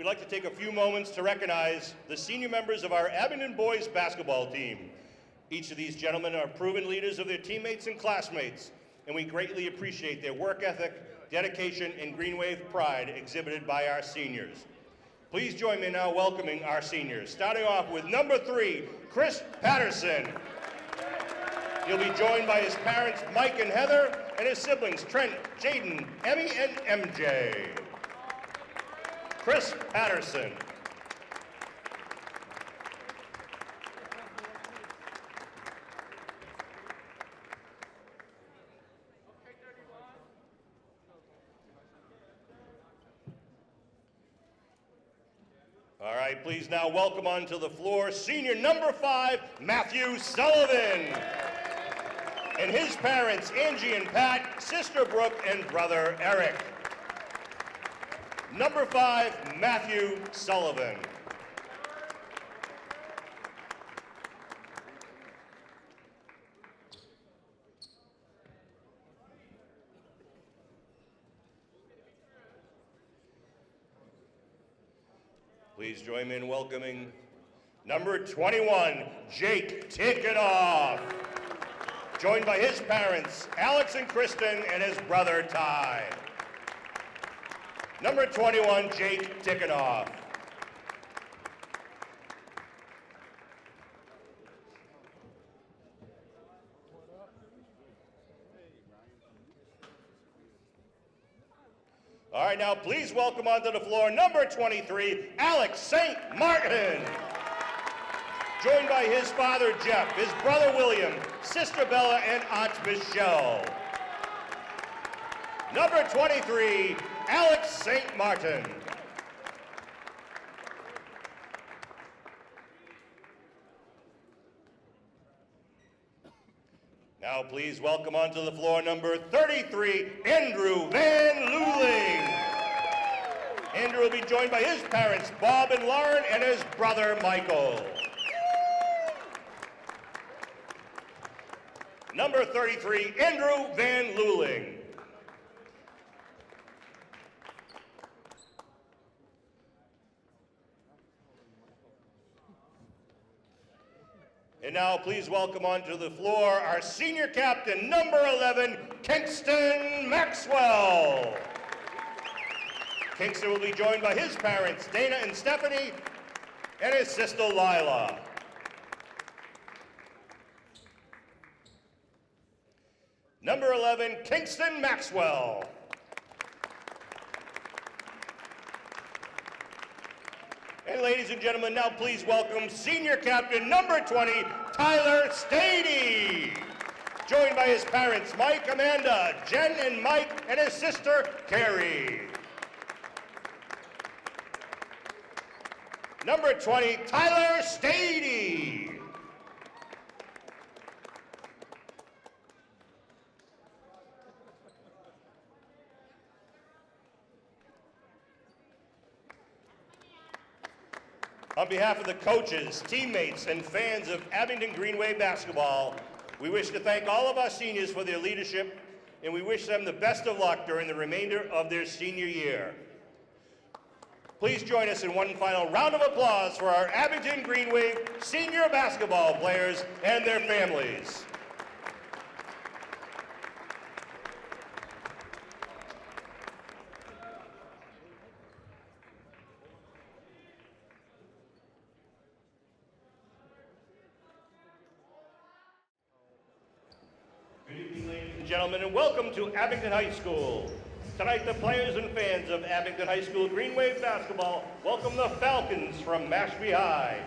like to take a few moments to recognize the senior members of our Abington boys basketball team. Each of these gentlemen are proven leaders of their teammates and classmates, and we greatly appreciate their work ethic, dedication, and Green Wave pride exhibited by our seniors. Please join me now welcoming our seniors, starting off with number 3, Chris Patterson. He'll be joined by his parents, Mike and Heather, and his siblings, Trent, Jaden, Emmy, and MJ. Chris Patterson. All right, please now welcome onto the floor senior number 5, Matthew Sullivan. And his parents, Angie and Pat, sister Brooke, and brother Eric. Number 5, Matthew Sullivan. Please join me in welcoming number 21, Jake Ticketoff. Joined by his parents, Alex and Kristen, and his brother, Ty. Number 21, Jake Ticketoff. All right, now please welcome onto the floor number 23, Alex St. Martin. Joined by his father, Jeff, his brother, William, sister Bella, and Aunt Michelle. Number 23, Alex St. Martin. Now please welcome onto the floor number 33, Andrew Van Luling. Andrew will be joined by his parents, Bob and Lauren, and his brother, Michael. Number 33, Andrew Van Luling. And now please welcome onto the floor our senior captain, number 11, Kingston Maxwell. Kingston will be joined by his parents, Dana and Stephanie, and his sister, Lila. Number 11, Kingston Maxwell. And ladies and gentlemen, now please welcome senior captain number 20, Tyler Stady. Joined by his parents, Mike, Amanda, Jen and Mike, and his sister, Carrie. Number 20, Tyler Stady. On behalf of the coaches, teammates, and fans of Abington Green Wave basketball, we wish to thank all of our seniors for their leadership, and we wish them the best of luck during the remainder of their senior year. Please join us in one final round of applause for our Abington Green Wave senior basketball players and their families. Gentlemen, and welcome to Abington High School. Tonight, the players and fans of Abington High School Green Wave basketball welcome the Falcons from Mashpee High.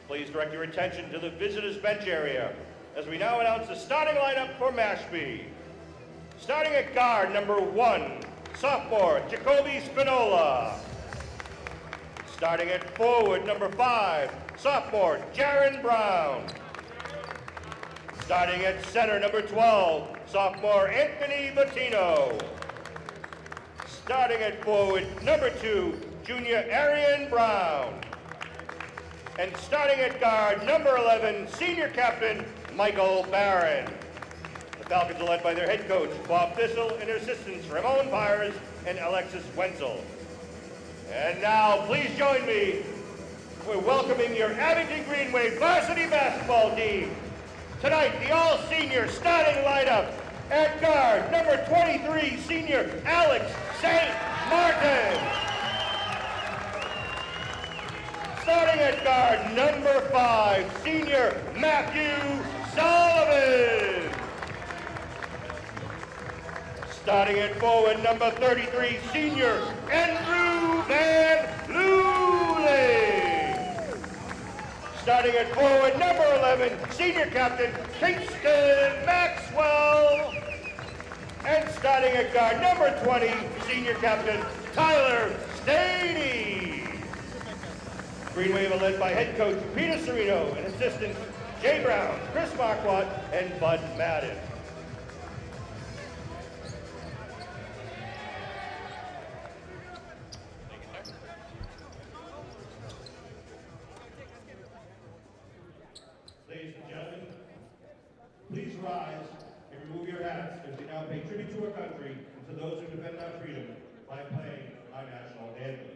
Please direct your attention to the visitors' bench area as we now announce the starting lineup for Mashpee. Starting at guard, number 1, sophomore Jacoby Spinola. Starting at forward, number 5, sophomore Jaron Brown. Starting at center, number 12, sophomore Anthony Bettino. Starting at forward, number 2, junior Arian Brown. And starting at guard, number 11, senior captain Michael Barron. The Falcons are led by their head coach, Bob Thistle, and their assistants, Ramon Byers and Alexis Wenzel. And now, please join me. We're welcoming your Abington Green Wave Varsity basketball team. Tonight, the all-senior starting lineup. At guard, number 23, senior Alex St. Martin. Starting at guard, number 5, senior Matthew Sullivan. Starting at forward, number 33, senior Andrew Van Luling. Starting at forward, number 11, senior captain Kingston Maxwell. And starting at guard, number 20, senior captain Tyler Stady. Green Wave are led by head coach Peter Serino and assistants Jay Brown, Chris Marquardt, and Bud Madden. Ladies and gentlemen, please rise and remove your hats as we now pay tribute to our country and to those who defend our freedom by playing our national anthem.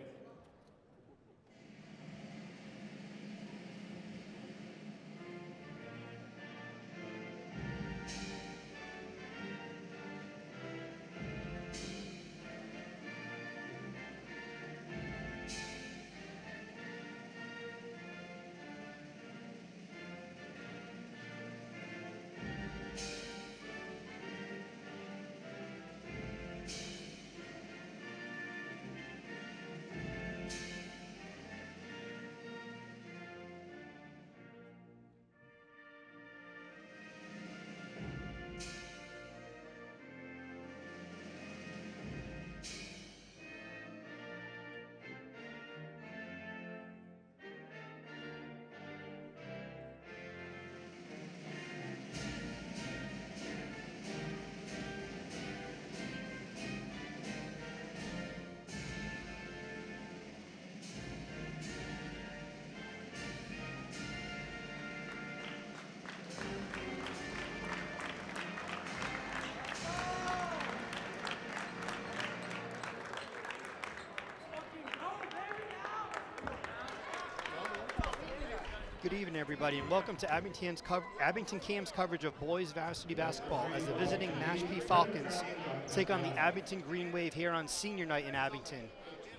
Good evening, everybody, and welcome to Abington Cam's coverage of boys varsity basketball as the visiting Mashpee Falcons take on the Abington Green Wave here on senior night in Abington.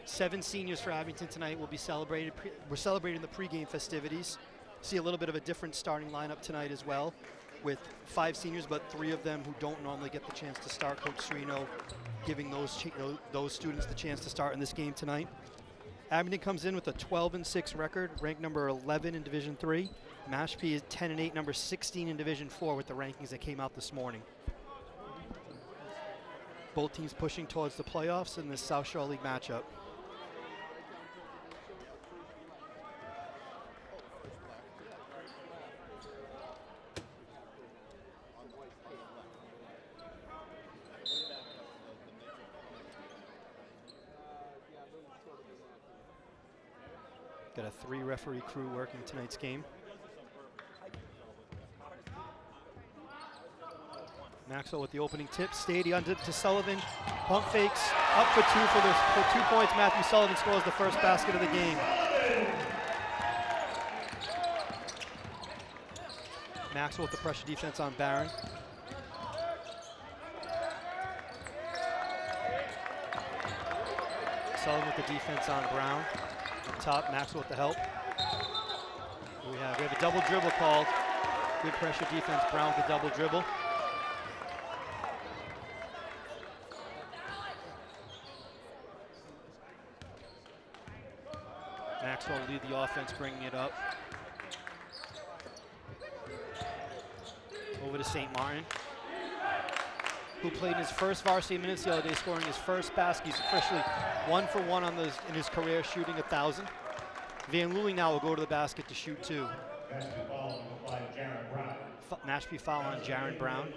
7 seniors for Abington tonight will be celebrated. We're celebrating the pregame festivities. See a little bit of a different starting lineup tonight as well, with 5 seniors, but 3 of them who don't normally get the chance to start. Coach Serino giving those students the chance to start in this game tonight. Abington comes in with a 12-6 record, ranked number 11 in Division III. Mashpee is 10-8, number 16 in Division IV with the rankings that came out this morning. Both teams pushing towards the playoffs in this South Shore League matchup. Got a 3-referee crew working tonight's game. Maxwell with the opening tip. Stady under to Sullivan. Pump fakes. Up for 2 for 2 points. Matthew Sullivan scores the first basket of the game. Maxwell with the pressure defense on Barron. Sullivan with the defense on Brown. Up top, Maxwell with the help. We have a double dribble called. Good pressure defense. Brown with the double dribble. Maxwell will lead the offense, bringing it up. Over to St. Martin, who played in his first varsity minutes the other day, scoring his first basket. He's officially 1 for 1 on those in his career, shooting 1,000. Van Luling now will go to the basket to shoot 2. Mashpee foul on Jaron Brown.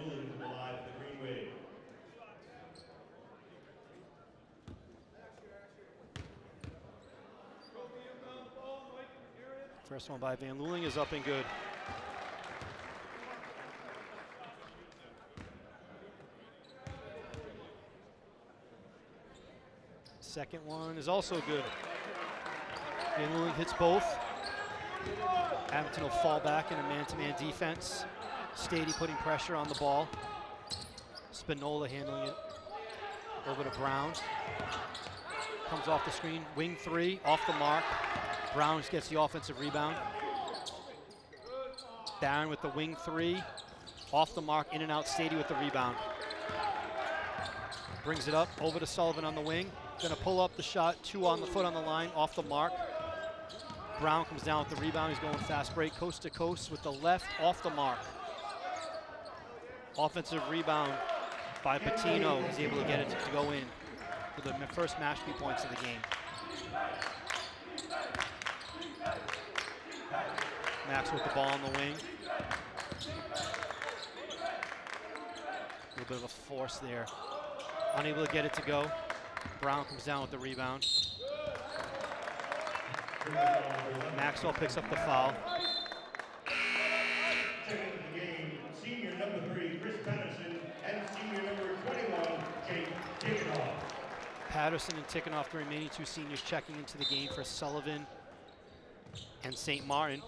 First one by Van Luling is up and good. Second one is also good. Van Luling hits both. Abington will fall back in a man-to-man defense. Stady putting pressure on the ball. Spinola handling it over to Brown. Comes off the screen, wing three, off the mark. Brown gets the offensive rebound. Barron with the wing three, off the mark, in and out. Stady with the rebound. Brings it up, over to Sullivan on the wing. Gonna pull up the shot, 2 on the foot on the line, off the mark. Brown comes down with the rebound. He's going fast break, coast to coast with the left, off the mark. Offensive rebound by Patino. He's able to get it to go in for the first Mashpee points of the game. Max with the ball on the wing. A little bit of a force there. Unable to get it to go. Brown comes down with the rebound. Maxwell picks up the foul. Checking into the game, senior number 3, Chris Patterson, and senior number 21, Jake Tickenoff. Patterson and Tickenoff, the remaining 2 seniors, checking into the game for Sullivan and St. Martin.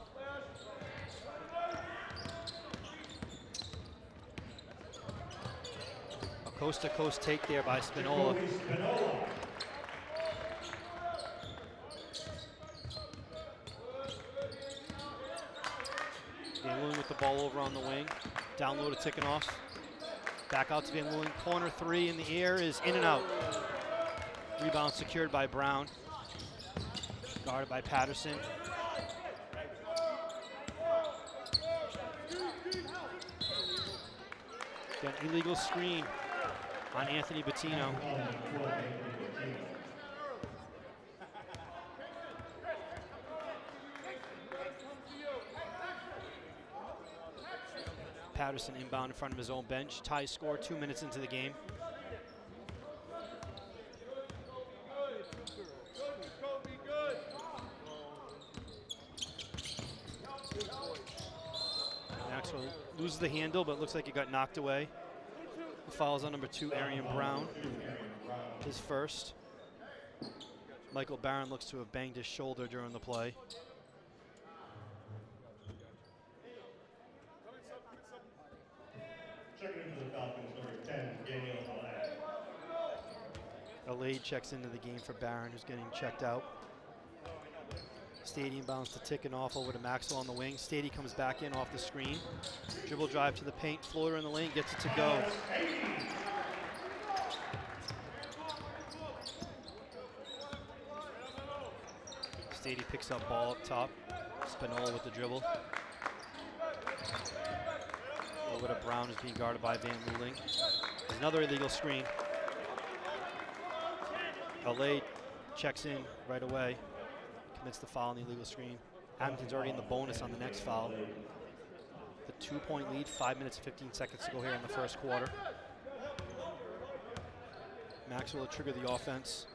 A coast-to-coast take there by Spinola. Van Luling with the ball over on the wing. Down low to Tickenoff. Back out to Van Luling. Corner 3 in the air is in and out. Rebound secured by Brown. Guarded by Patterson. Got an illegal screen on Anthony Bettino. Patterson inbound in front of his own bench. Tie score 2 minutes into the game. Maxwell loses the handle, but it looks like it got knocked away. The foul's on number 2, Arian Brown. His first. Michael Barron looks to have banged his shoulder during the play. Checking into the Falcons, number 10, Daniel Alay. Alay checks into the game for Barron, who's getting checked out. Stady bounce to Tickenoff over to Maxwell on the wing. Stady comes back in off the screen. Dribble drive to the paint, floater in the lane, gets it to go. Stady picks up ball up top. Spinola with the dribble. Over to Brown, is being guarded by Van Luling. There's another illegal screen. Alay checks in right away. Commits the foul on the illegal screen. Abington's already in the bonus on the next foul. The 2-point lead, 5 minutes and 15 seconds to go here in the first quarter. Maxwell will trigger the offense.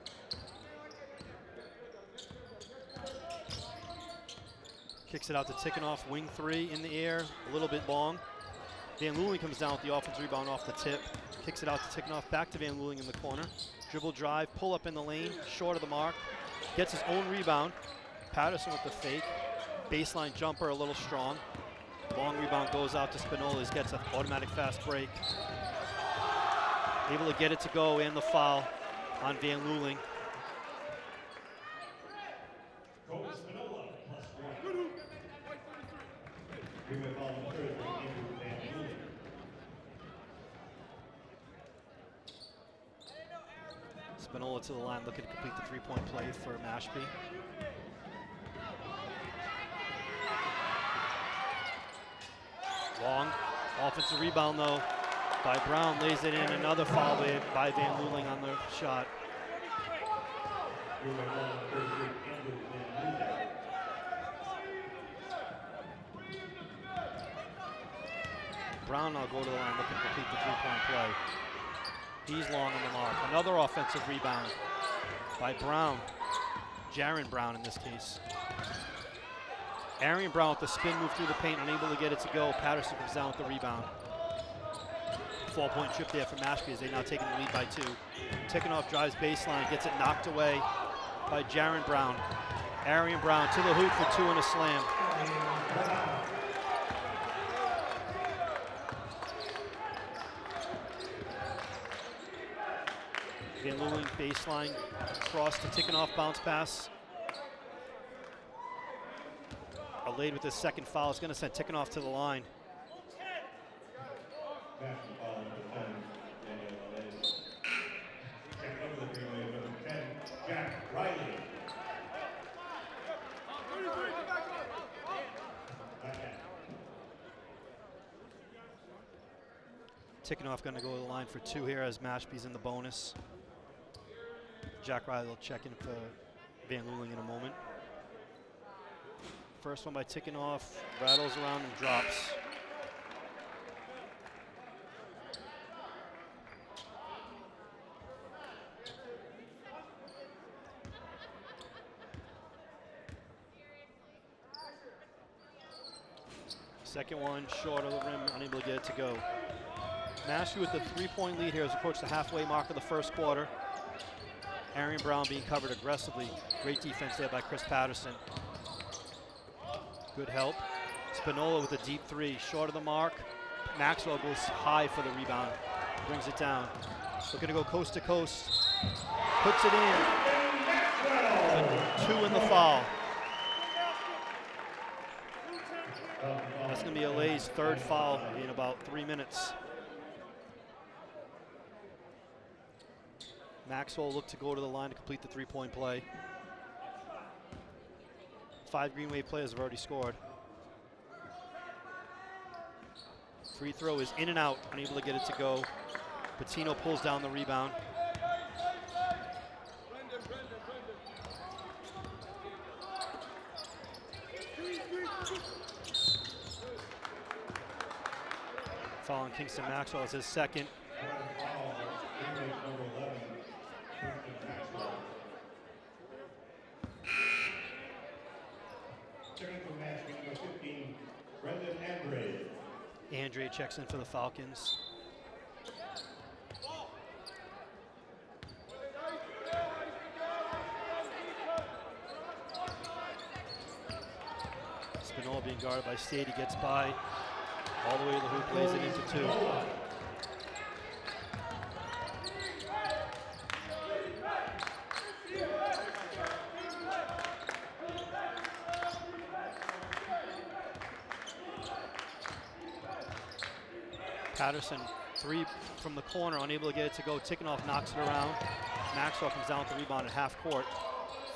Kicks it out to Tickenoff, wing 3 in the air, a little bit long. Van Luling comes down with the offensive rebound off the tip. Kicks it out to Tickenoff, back to Van Luling in the corner. Dribble drive, pull up in the lane, short of the mark. Gets his own rebound. Patterson with the fake. Baseline jumper a little strong. Long rebound goes out to Spinola. He gets an automatic fast break. Able to get it to go and the foul on Van Luling. Spinola to the line, looking to complete the 3-point play for Mashpee. Long offensive rebound though by Brown, lays it in. Another foul by Van Luling on the shot. Brown now go to the line, looking to complete the 3-point play. He's long on the mark. Another offensive rebound by Brown. Jaron Brown in this case. Arian Brown with the spin move through the paint, unable to get it to go. Patterson comes down with the rebound. 4-point trip there for Mashpee as they now taking the lead by 2. Tikhonov drives baseline, gets it knocked away by Jaron Brown. Arian Brown to the hoop for 2 and a slam. Van Luling baseline, cross to Tikhonov, bounce pass. Alade with his second foul is going to send Tikhonov to the line. Tikhonov going to go to the line for 2 here as Mashpee's in the bonus. Jack Riley will check in for Van Luling in a moment. First one by Tikhonov, rattles around and drops. Second one, short of the rim, unable to get it to go. Mashpee with the 3-point lead here as approached the halfway mark of the first quarter. Arian Brown being covered aggressively. Great defense there by Chris Patterson. Good help. Spinola with a deep 3, short of the mark. Maxwell goes high for the rebound, brings it down. Looking to go coast to coast. Puts it in. And 2 in the foul. That's going to be Alade's 3rd foul in about 3 minutes. Maxwell looked to go to the line to complete the 3-point play. 5 Green Wave players have already scored. Free throw is in and out, unable to get it to go. Patino pulls down the rebound. Following Kingston Maxwell is his second. Andre checks in for the Falcons. Spinola being guarded by Stady, gets by all the way to the hoop, lays it into 2. Patterson, 3 from the corner, unable to get it to go. Tikhonov knocks it around. Maxwell comes down with the rebound at half court.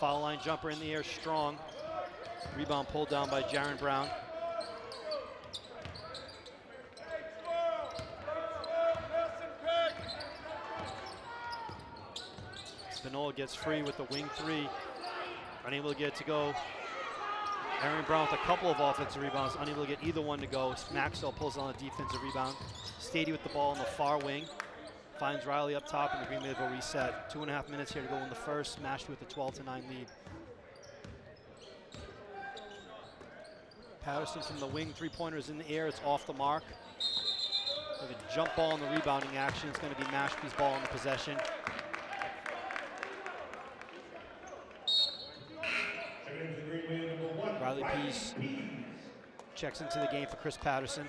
Foul line jumper in the air, strong. Rebound pulled down by Jaron Brown. Spinola gets free with the wing 3, unable to get it to go. Arian Brown with a couple of offensive rebounds, unable to get either one to go. Maxwell pulls on a defensive rebound. Stady with the ball on the far wing. Finds Riley up top, and the Green Wave will reset. 2.5 minutes here to go in the first. Mashpee with a 12-9 lead. Patterson from the wing, 3-pointer is in the air. It's off the mark. With a jump ball in the rebounding action. It's going to be Mashpee's ball in the possession. Riley Pease checks into the game for Chris Patterson.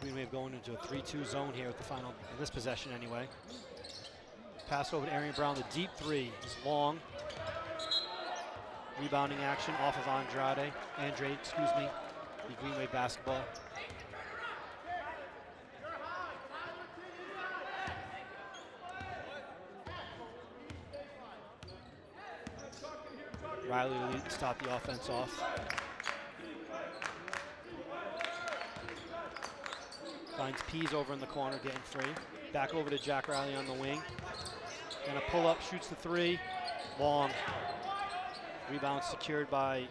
Green Wave going into a 3-2 zone here with the final, in this possession anyway. Pass over to Arian Brown, the deep 3 is long. Rebounding action off of Andre, the Green Wave basketball. Riley will lead to stop the offense off. Finds Pease over in the corner, getting free. Back over to Jack Riley on the wing. Gonna pull up, shoots the 3, long. Rebound secured by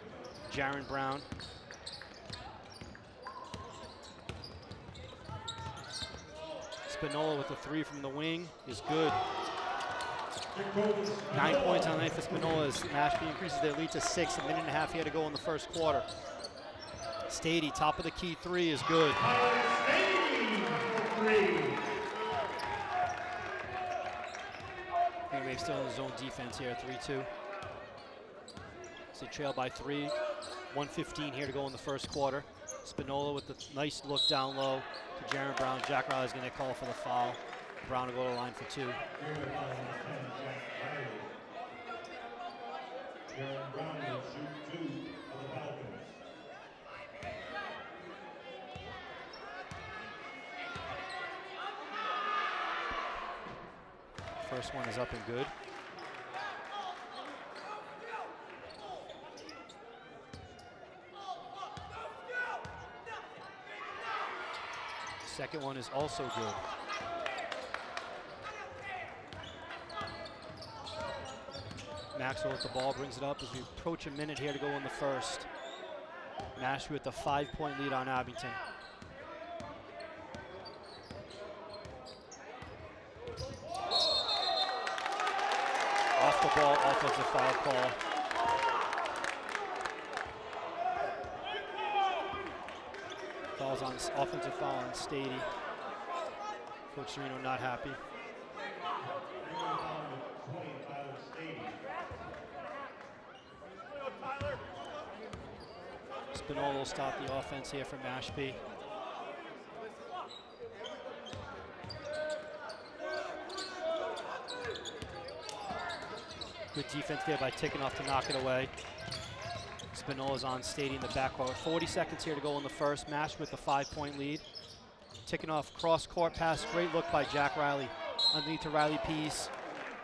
Jaron Brown. Spinola with the 3 from the wing is good. 9 points on the night for Spinola as Mashpee increases their lead to 6. A minute and a half here to go in the first quarter. Stady, top of the key 3 is good. Green Wave still in the zone defense here, 3-2. So trail by 3. 1:15 here to go in the first quarter. Spinola with the nice look down low to Jaron Brown. Jack Riley's going to call for the foul. Brown will go to the line for 2. Jaron Brown will shoot 2 of the Falcons. First one is up and good. Second one is also good. Maxwell with the ball brings it up as we approach a minute here to go in the first. Mashpee with the 5-point lead on Abington. Off the ball, offensive foul call. Falls on offensive foul on Stady. Coach Serino not happy. Spinola will stop the offense here for Mashpee. Good defense there by Tickenoff to knock it away. Spinola's on Stady in the backcourt. 40 seconds here to go in the first. Mashpee with the 5-point lead. Tickenoff cross-court pass. Great look by Jack Riley. Underneath to Riley Pease.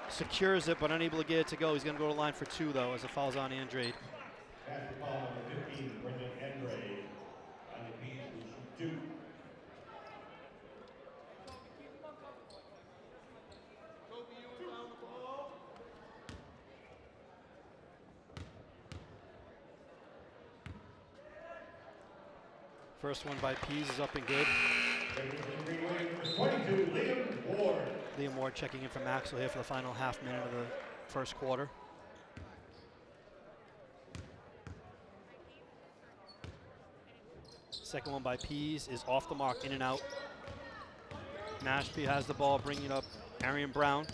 Secures it, but unable to get it to go. He's going to go to the line for 2, though, as it falls on Andrade. Basketball number 15, Brendan Andrade. Riley Pease will shoot 2. First one by Pease is up and good. 22, Liam Ward. Liam Ward checking in for Maxwell here for the final half minute of the first quarter. Second one by Pease is off the mark, in and out. Mashpee has the ball, bringing up Arian Brown.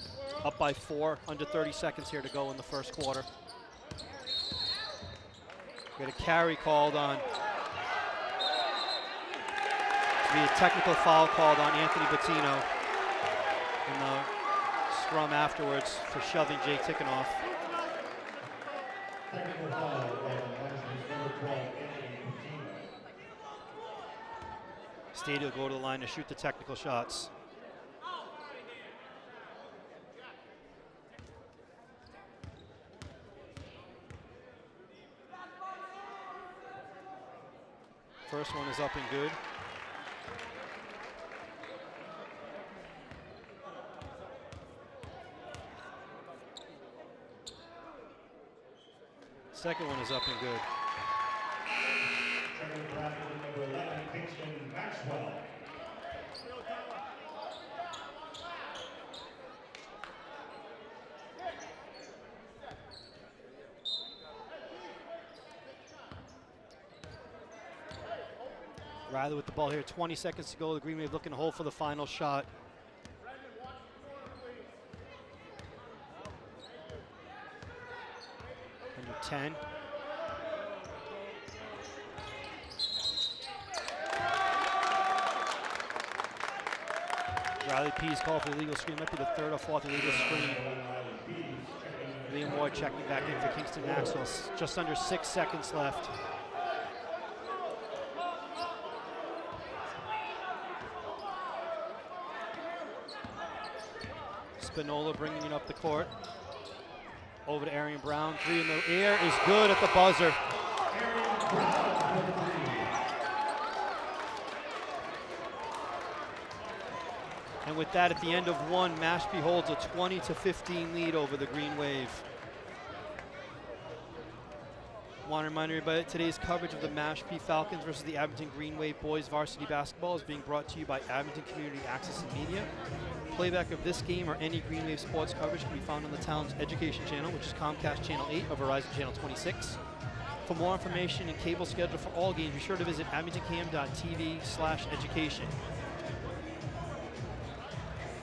Up by 4, under 30 seconds here to go in the first quarter. We had a carry called on. Be a technical foul called on Anthony Bettino in the scrum afterwards for shoving Jay Tickenoff. Technical foul on Varsity number 12, Anthony Bettino. Stady will go to the line to shoot the technical shots. First one is up and good. Second one is up and good. Number 11, Kingston Maxwell. Riley with the ball here, 20 seconds to go. The Green Wave looking to hold for the final shot. Under 10. Riley Pease called for the illegal screen. Might be the 3rd or 4th illegal screen. Liam Ward checking back in for Kingston Maxwell. Just under 6 seconds left. Spinola bringing it up the court. Over to Arian Brown. 3 in the air is good at the buzzer. And with that, at the end of 1, Mashpee holds a 20-15 lead over the Green Wave. Want to remind everybody that today's coverage of the Mashpee Falcons versus the Abington Green Wave boys varsity basketball is being brought to you by Abington Community Access and Media. Playback of this game or any Green Wave sports coverage can be found on the town's education channel, which is Comcast Channel 8 or Verizon Channel 26. For more information and cable schedule for all games, be sure to visit abingtoncam.tv/education.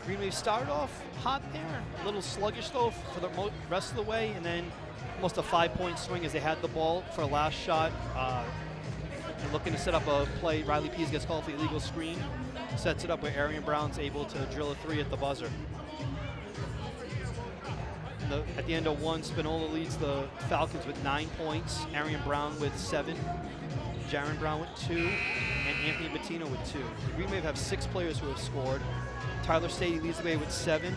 Green Wave started off hot there, a little sluggish though for the rest of the way, and then almost a 5-point swing as they had the ball for a last shot. And looking to set up a play. Riley Pease gets called for the illegal screen, sets it up where Arian Brown's able to drill a 3 at the buzzer. At the end of 1, Spinola leads the Falcons with 9 points, Arian Brown with 7, Jaron Brown with 2, and Anthony Bettino with 2. The Green Wave have 6 players who have scored. Tyler Stady leads the way with 7.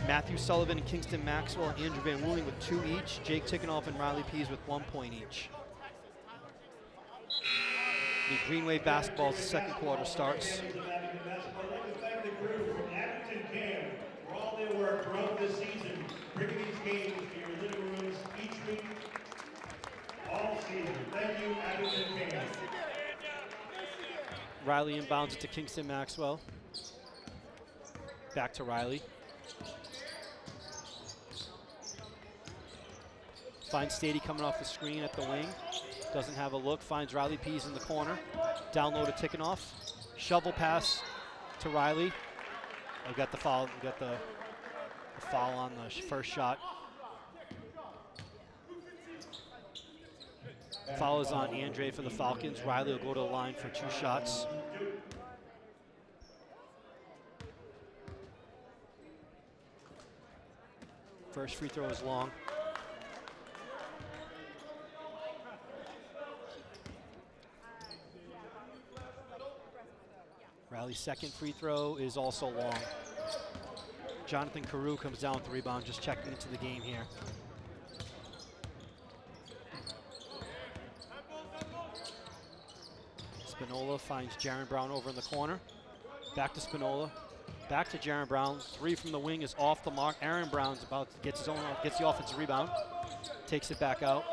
Matthew Sullivan and Kingston Maxwell and Andrew Van Wooling with 2 each. Jake Tickenoff and Riley Pease with 1 point each. The Green Wave basketball as the second quarter starts. I'd like to thank the crew from Abington Cam for all their work throughout this season, bringing these games to your living rooms each week, all season. Thank you, Abington Cam. Riley inbounds it to Kingston Maxwell. Back to Riley. Finds Stady coming off the screen at the wing. Doesn't have a look. Finds Riley Pease in the corner. Down low to Tickenoff. Shovel pass to Riley. We got the foul. We got the foul on the first shot. Foul is on Andre for the Falcons. Riley will go to the line for 2 shots. First free throw is long. Riley's second free throw is also long. Jonathan Carew comes down with the rebound, just checking into the game here. Spinola finds Jaron Brown over in the corner. Back to Spinola. Back to Jaron Brown. 3 from the wing is off the mark. Aaron Brown's about to get gets the offensive rebound. Takes it back out.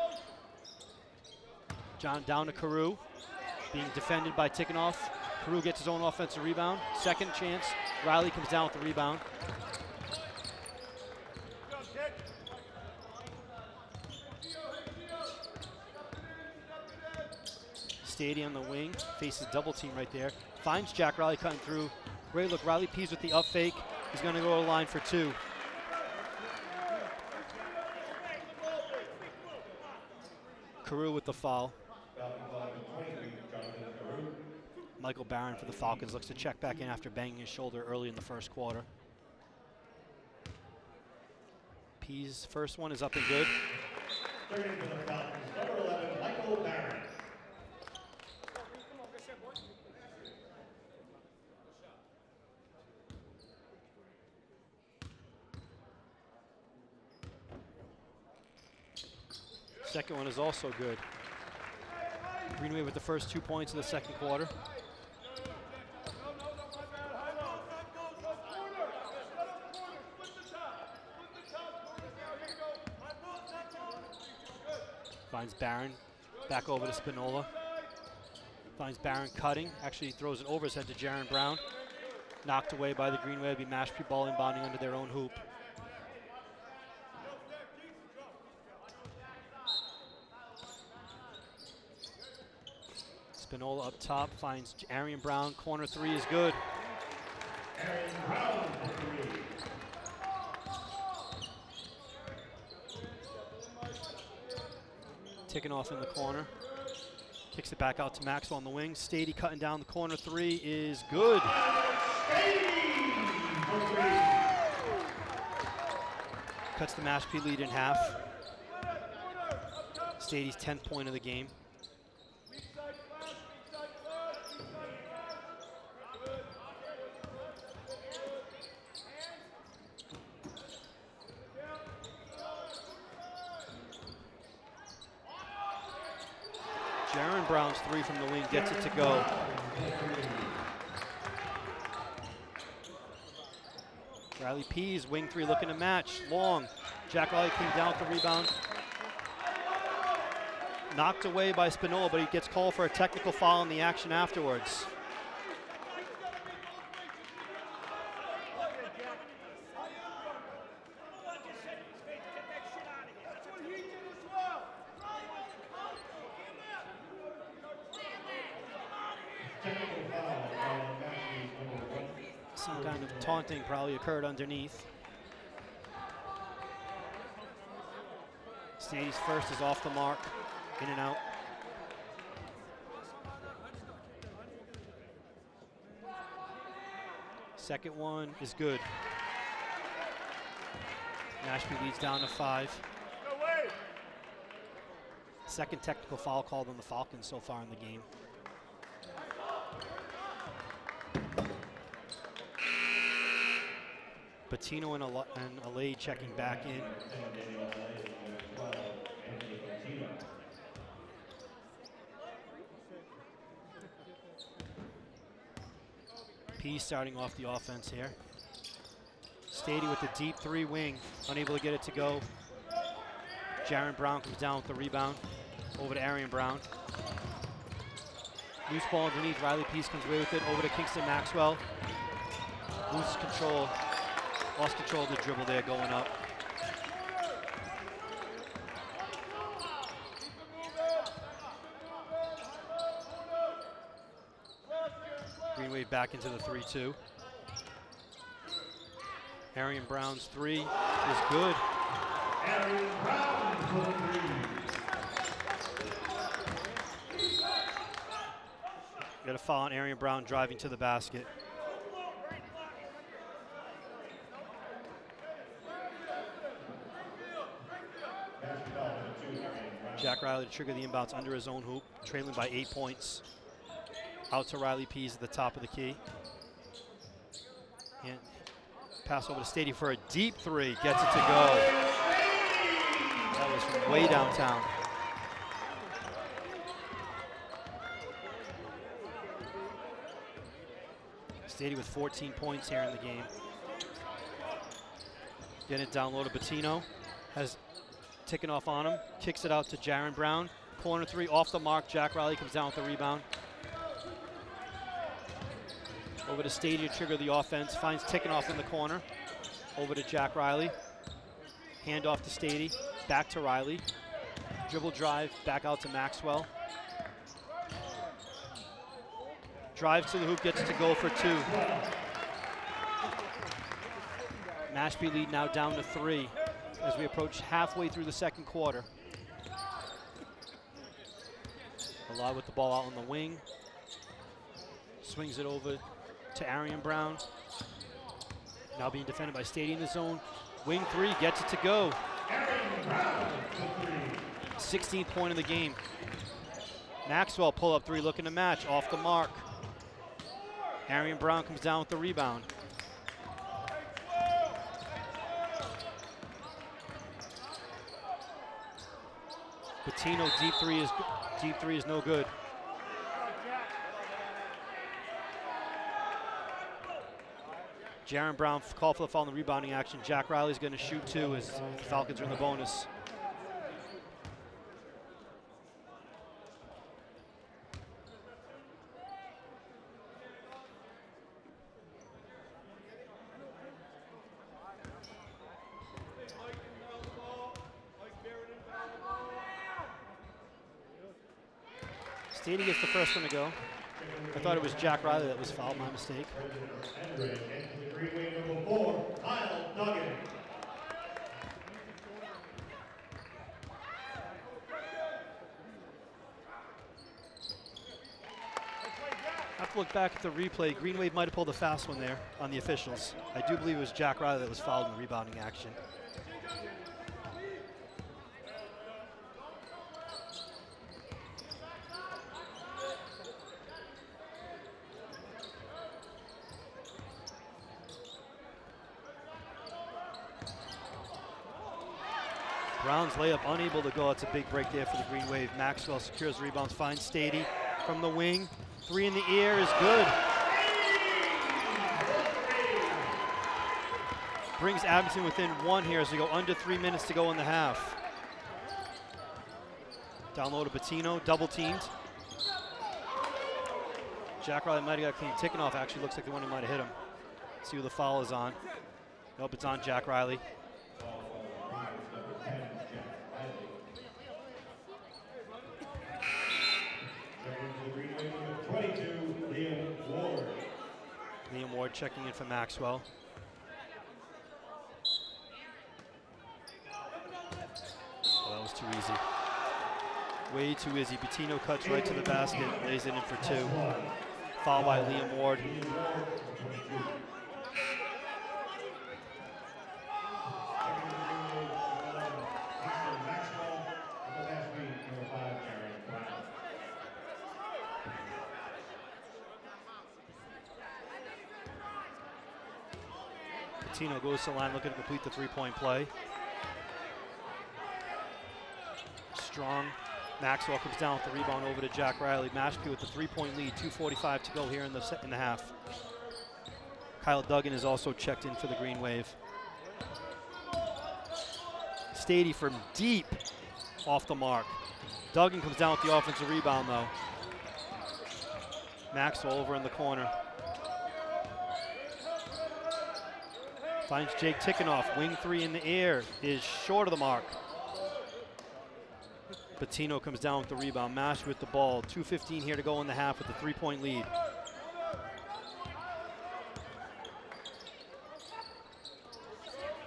John down to Carew. Being defended by Tickenoff. Carew gets his own offensive rebound. Second chance. Riley comes down with the rebound. Stady on the wing. Faces double team right there. Finds Jack Riley cutting through. Great look. Riley Pease with the up fake. He's going to go to the line for 2. Carew with the foul. Michael Barron for the Falcons looks to check back in after banging his shoulder early in the first quarter. Pease' first one is up and good. Starting for the Falcons, number 11, Michael Barron. Second one is also good. Green Wave with the first 2 points in the second quarter. Finds Barron, back over to Spinola. Finds Barron cutting, actually throws it over his head to Jaron Brown. Knocked away by the Green Wave, be Mashpee ball inbounding under their own hoop. Spinola up top, finds Arian Brown, corner 3 is good. Arian Brown for 3. Tickenoff in the corner. Kicks it back out to Maxwell on the wing. Stady cutting down the corner 3 is good. Cuts the Mashpee lead in half. Stady's 10th point of the game. Jaron Brown's 3 from the wing gets it to go. Riley Pease, wing 3 looking to match. Long. Jack Riley came down with the rebound. knocked away by Spinola, but he gets called for a technical foul in the action afterwards. Some kind of taunting probably occurred underneath. Stady's first is off the mark, in and out. Second one is good. Mashpee leads down to 5. Second technical foul called on the Falcons so far in the game. Patino and Alay checking back in. P starting off the offense here. Stady with the deep 3 wing, unable to get it to go. Jaron Brown comes down with the rebound. Over to Arian Brown. Loose ball underneath, Riley Peace comes away with it. Over to Kingston Maxwell. Loses control. Lost control of the dribble there going up. Green Wave back into the 3-2. Arian Brown's 3 is good. Arian Brown for 3. Got a foul on Arian Brown driving to the basket. Jack Riley to trigger the inbounds under his own hoop, trailing by 8 points. Out to Riley Pease at the top of the key. And pass over to Stady for a deep 3, gets it to go. That was from way downtown. Stady with 14 points here in the game. Getting it down low to Bettino. Has ticking off on him. Kicks it out to Jaron Brown. Corner 3 off the mark. Jack Riley comes down with the rebound. Over to Stady to trigger the offense. Finds ticking off in the corner. Over to Jack Riley. Hand off to Stady. Back to Riley. Dribble drive. Back out to Maxwell. Drives to the hoop, gets it to go for 2. Mashpee lead now down to 3 as we approach halfway through the second quarter. Allow with the ball out on the wing. Swings it over to Arian Brown. Now being defended by Stady in the zone. Wing 3, gets it to go. 16th point of the game. Maxwell pull up 3 looking to match, off the mark. Arian Brown comes down with the rebound. Patino deep three is no good. Jaron Brown called for the foul in the rebounding action. Jack Riley's going to shoot 2 as the Falcons are in the bonus. Stady gets the first one to go. I thought it was Jack Riley that was fouled, my mistake. I have to look back at the replay. Green Wave might have pulled a fast one there on the officials. I do believe it was Jack Riley that was fouled in the rebounding action. Brown's layup unable to go. It's a big break there for the Green Wave. Maxwell secures the rebounds, finds Stady from the wing. 3 in the air is good. Brings Abington within 1 here as we go under 3 minutes to go in the half. Down low to Bettino, double teamed. Jack Riley might have got a clean ticking off. Actually looks like the one who might have hit him. See who the foul is on. Nope, it's on Jack Riley. Liam Ward checking in for Maxwell. Oh, that was too easy. Way too easy. Bettino cuts right to the basket, lays it in for 2. Foul by Liam Ward. Bettino goes to the line looking to complete the 3-point play. Strong. Maxwell comes down with the rebound over to Jack Riley. Mashpee with the 3-point lead, 2:45 to go here in the half. Kyle Duggan is also checked in for the Green Wave. Stady from deep off the mark. Duggan comes down with the offensive rebound though. Maxwell over in the corner. Finds Jake Tickenoff, wing 3 in the air, is short of the mark. Bettino comes down with the rebound. Mashpee with the ball. 2:15 here to go in the half with a 3-point lead.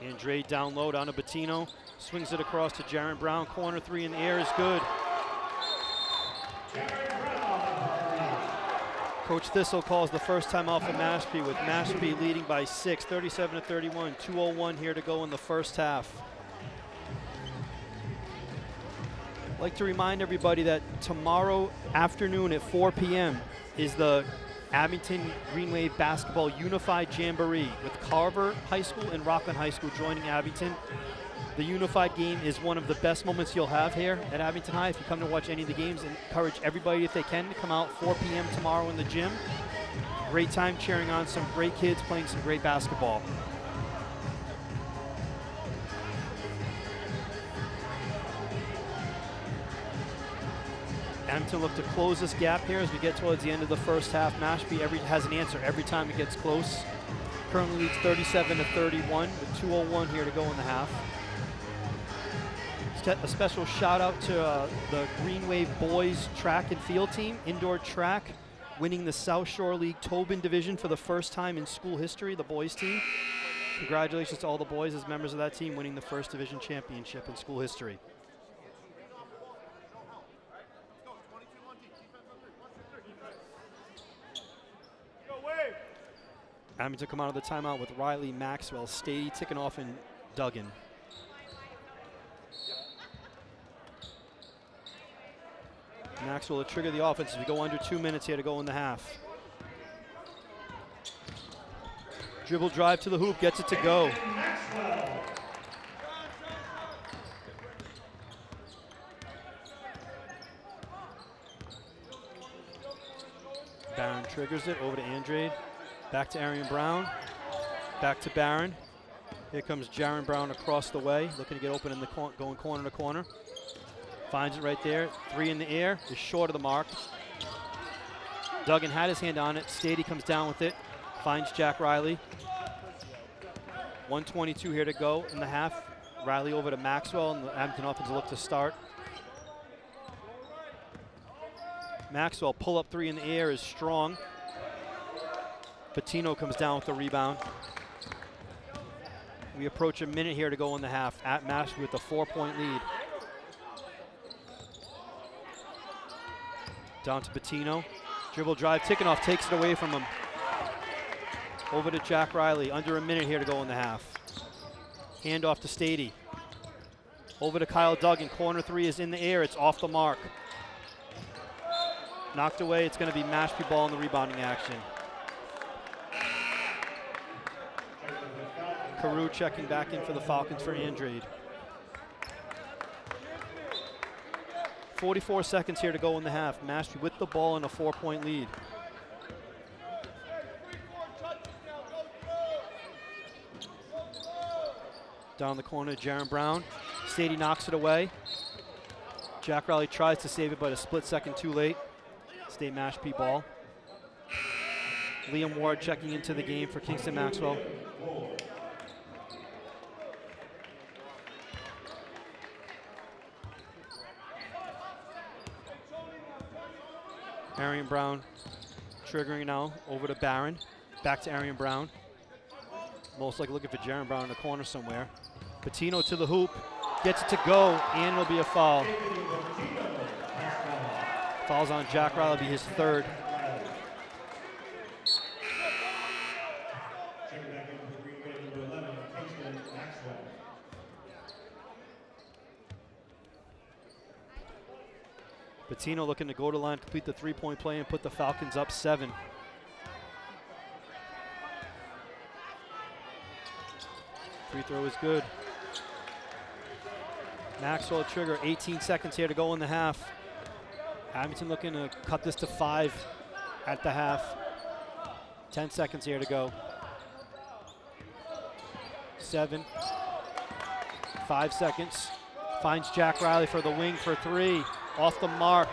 Andrade down low down to Bettino. Swings it across to Jaron Brown. Corner 3 in the air is good. Coach Thistle calls the first time out for Mashpee, with Mashpee leading by 6, 37-31. 2:01 here to go in the first half. I'd like to remind everybody that tomorrow afternoon at 4 p.m. is the Abington Green Wave Basketball Unified Jamboree, with Carver High School and Rockland High School joining Abington. The Unified game is one of the best moments you'll have here at Abington High. If you come to watch any of the games, encourage everybody, if they can, to come out 4 p.m. tomorrow in the gym. Great time cheering on some great kids playing some great basketball. Abington look to close this gap here as we get towards the end of the first half. Mashpee has an answer every time it gets close. Currently leads 37-31 with 2:01 here to go in the half. A special shout out to the Green Wave boys track and field team, indoor track, winning the South Shore League Tobin division for the first time in school history, the boys team. Congratulations to all the boys as members of that team winning the first division championship in school history. Abington come out of the timeout with Riley, Maxwell, Stady, Tickenoff, and Duggan. Maxwell will trigger the offense as we go under 2 minutes here to go in the half. Dribble drive to the hoop, gets it to go. Barron triggers it over to Andrade. Back to Arian Brown. Back to Barron. Here comes Jaron Brown across the way, looking to get open in the going corner to corner. Finds it right there. 3 in the air, is short of the mark. Duggan had his hand on it. Stady comes down with it. Finds Jack Riley. 1:22 here to go in the half. Riley over to Maxwell, and the Abington offense look to start. Maxwell pull up 3 in the air is strong. Bettino comes down with the rebound. We approach a minute here to go in the half. At Mashpee with a 4-point lead. Down to Bettino. Dribble drive, Tickenoff takes it away from him. Over to Jack Riley. Under a minute here to go in the half. Hand off to Stady. Over to Kyle Duggan. Corner 3 is in the air. It's off the mark. Knocked away. It's going to be Mashpee ball in the rebounding action. Carew checking back in for the Falcons for Andrade. 44 seconds here to go in the half. Mashpee with the ball and a 4-point lead. Down the corner, Jaron Brown. Stady knocks it away. Jack Riley tries to save it, but a split second too late. State Mashpee ball. Liam Ward checking into the game for Kingston Maxwell. Arian Brown triggering now over to Barron. Back to Arian Brown. Most likely looking for Jaron Brown in the corner somewhere. Patino to the hoop. Gets it to go, and it'll be a foul. Foul's on Jack Riley, will be his third. Patino looking to go to line, complete the three-point play, and put the Falcons up 7. Free throw is good. Maxwell trigger, 18 seconds here to go in the half. Abington looking to cut this to 5 at the half. 10 seconds here to go. 7. 5 seconds. Finds Jack Riley for the wing for 3. Off the mark.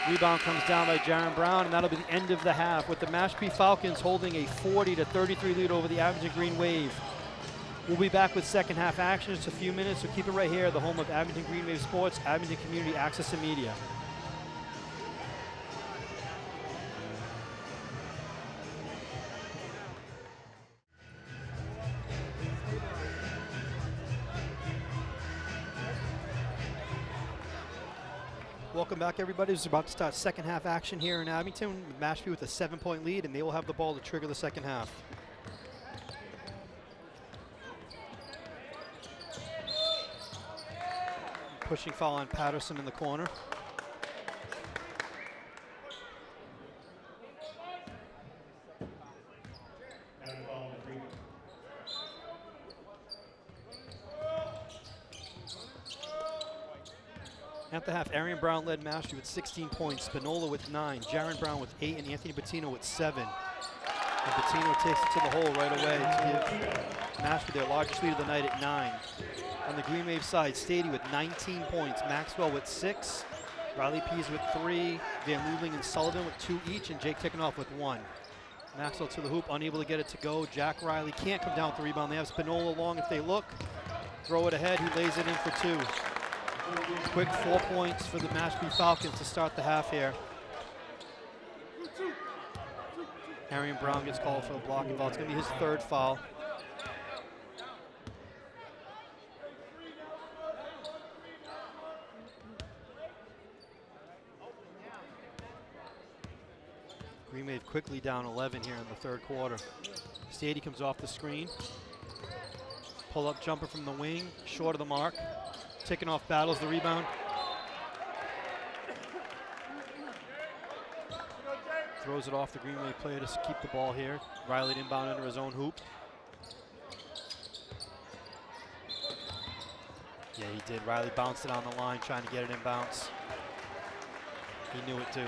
Rebound comes down by Jaron Brown, and that'll be the end of the half, with the Mashpee Falcons holding a 40-33 lead over the Abington Green Wave. We'll be back with second half action in just a few minutes, so keep it right here, the home of Abington Green Wave Sports, Abington Community Access and Media. Welcome back, everybody. It's about to start second half action here in Abington, with Mashpee with a 7-point lead, and they will have the ball to trigger the second half. Pushing foul on Patterson in the corner. At the half, Arian Brown led Mashpee with 16 points, Spinola with 9, Jaron Brown with 8, and Anthony Patino with 7. And Patino takes it to the hole right away to give Mashpee their largest lead of the night at 9. On the Green Wave side, Stady with 19 points, Maxwell with 6, Riley Pease with 3, Van Luling and Sullivan with 2 each, and Jake Tickenoff with 1. Maxwell to the hoop, unable to get it to go. Jack Riley can't come down with the rebound. They have Spinola long if they look. Throw it ahead, who lays it in for 2. Quick 4 points for the Mashpee Falcons to start the half here. Arian Brown gets called for a blocking foul. It's going to be his 3rd foul. Green Wave quickly down 11 here in the 3rd quarter. Stady comes off the screen. Pull-up jumper from the wing, short of the mark. Tickenoff battles the rebound. Throws it off the Green Wave player to keep the ball here. Riley inbound under his own hoop. Yeah, he did. Riley bounced it on the line, trying to get it in bounce. He knew it too.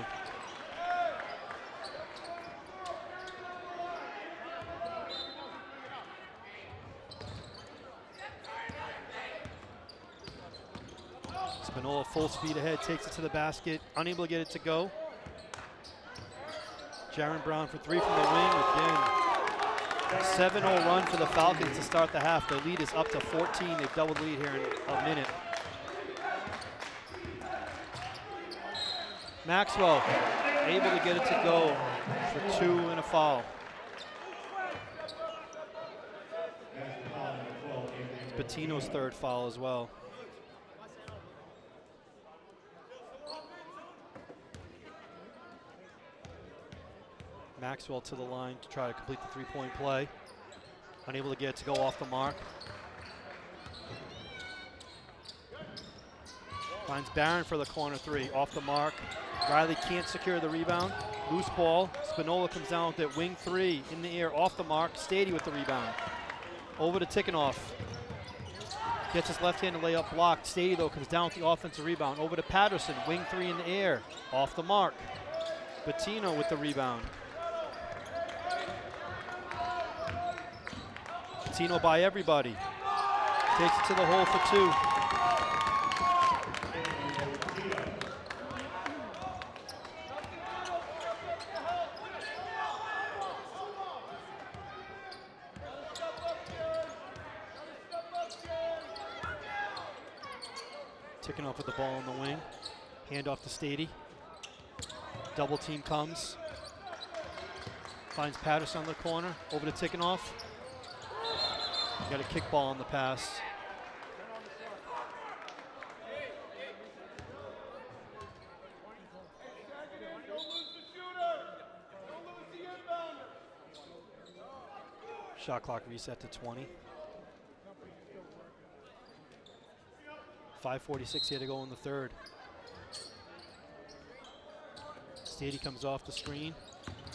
Spinola full speed ahead, takes it to the basket, unable to get it to go. Jaron Brown for 3 from the wing again. 7-0 run for the Falcons to start the half. Their lead is up to 14. They've doubled the lead here in a minute. Maxwell able to get it to go for 2 and a foul. It's Patino's 3rd foul as well. Maxwell to the line to try to complete the 3-point play. Unable to get it to go off the mark. Finds Barron for the corner 3, off the mark. Riley can't secure the rebound. Loose ball. Spinola comes down with it. Wing 3 in the air, off the mark. Stady with the rebound. Over to Tickenoff. Gets his left-handed layup blocked. Stady, though, comes down with the offensive rebound. Over to Patterson. Wing 3 in the air, off the mark. Patino with the rebound. Patino by everybody. Takes it to the hole for 2. Kicking off with the ball on the wing. Hand off to Stady. Double team comes. Finds Patterson on the corner. Over to Tickenoff. Got a kick ball on the pass. Shot clock reset to 20. 5:46 here to go in the third. Stady comes off the screen.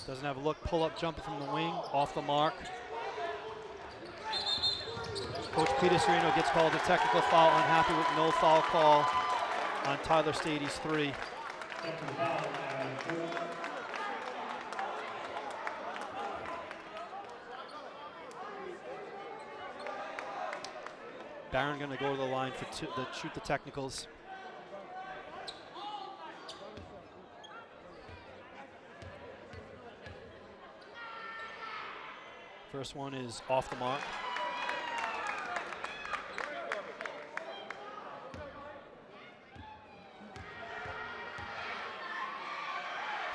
Doesn't have a look. Pull up jumper from the wing. Off the mark. Coach Peter Serino gets called a technical foul. Unhappy with no foul call on Tyler Stady's three. Barron going to go to the line for shoot the technicals. First one is off the mark.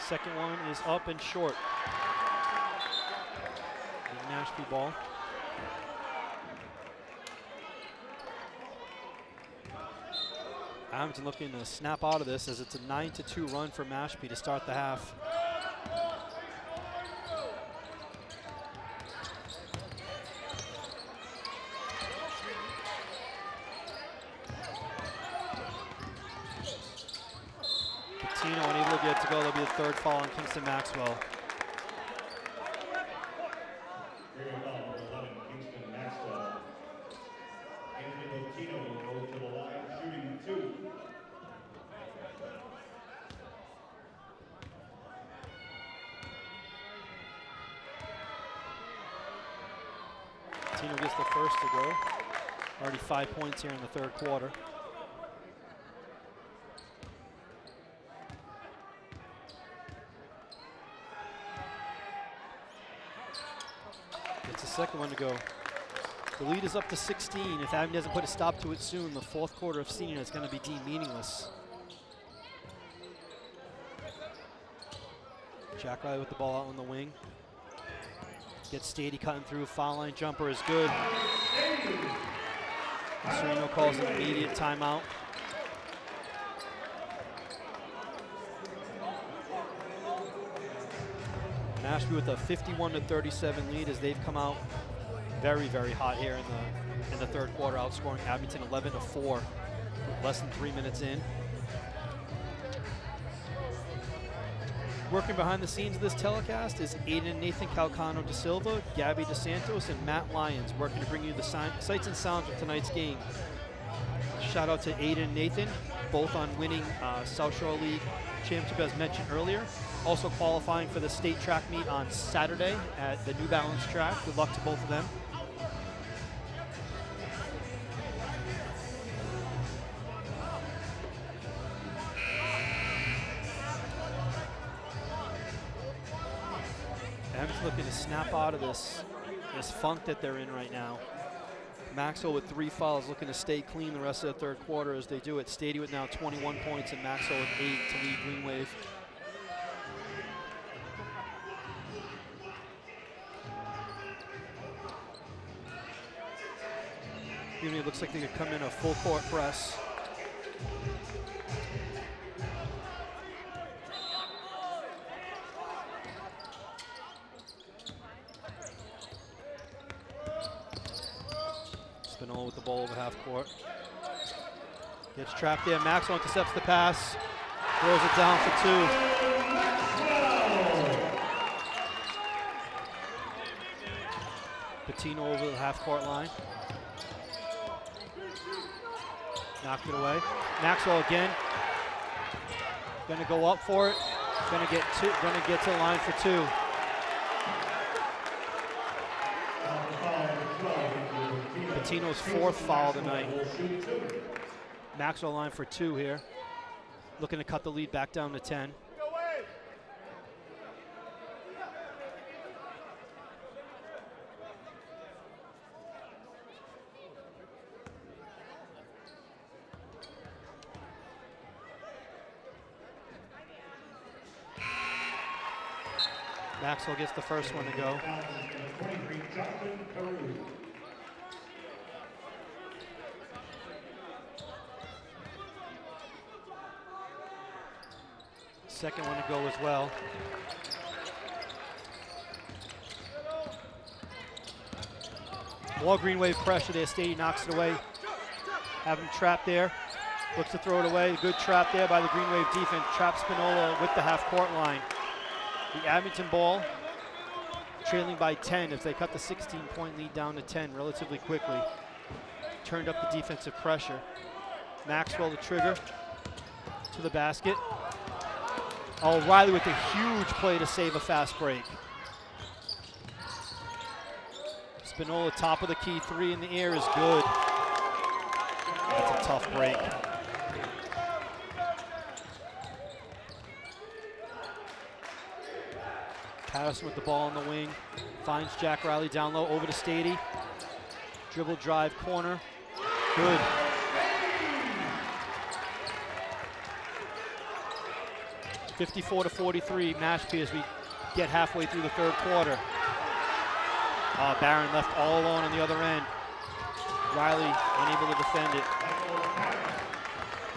Second one is up and short. The Mashpee ball. Abington looking to snap out of this as it's a 9-2 run for Mashpee to start the half. Patino unable to get to go. That'll be the third foul on Kingston Maxwell. Patino gets the first to go. Already 5 points here in the third quarter. Gets the second one to go. The lead is up to 16. If Abington doesn't put a stop to it soon, the fourth quarter of senior is going to be deemed meaningless. Jack Riley with the ball out on the wing. Gets Stady cutting through. Foul line jumper is good. Serino calls an immediate timeout. Mashpee with a 51-37 lead as they've come out very, very hot here in the third quarter, outscoring Abington 11-4, less than 3 minutes in. Working behind the scenes of this telecast is Aiden and Nathan Calcano da Silva, Gabby DeSantos, and Matt Lyons, working to bring you the sights and sounds of tonight's game. Shout out to Aiden and Nathan, both on winning South Shore League championship as mentioned earlier. Also qualifying for the state track meet on Saturday at the New Balance track. Good luck to both of them. Abington looking to snap out of this funk that they're in right now. Maxwell with 3 fouls, looking to stay clean the rest of the third quarter as they do it. Stady with now 21 points and Maxwell with 8 to lead Green Wave. It looks like they could come in a full court press. Spinall with the ball over half court. Gets trapped there. Maxwell intercepts the pass. Throws it down for 2. Patino over the half court line. Knocked it away. Maxwell again. Gonna go up for it. Gonna get to the line for 2. Patino's 4th foul tonight. Maxwell line for 2 here. Looking to cut the lead back down to 10. Maxwell gets the first one to go. Second one to go as well. More Green Wave pressure there. Stady knocks it away. Have him trapped there. Looks to throw it away. Good trap there by the Green Wave defense. Traps Spinola with the half-court line. The Abington ball trailing by 10 as they cut the 16-point lead down to 10 relatively quickly. Turned up the defensive pressure. Maxwell the trigger to the basket. Oh, Riley with a huge play to save a fast break. Spinola top of the key, 3 in the air is good. That's a tough break. Patterson with the ball on the wing. Finds Jack Riley down low, over to Stady. Dribble drive corner. Good. (54-43) Mashpee as we get halfway through the third quarter. Barron left all alone on the other end. Riley unable to defend it.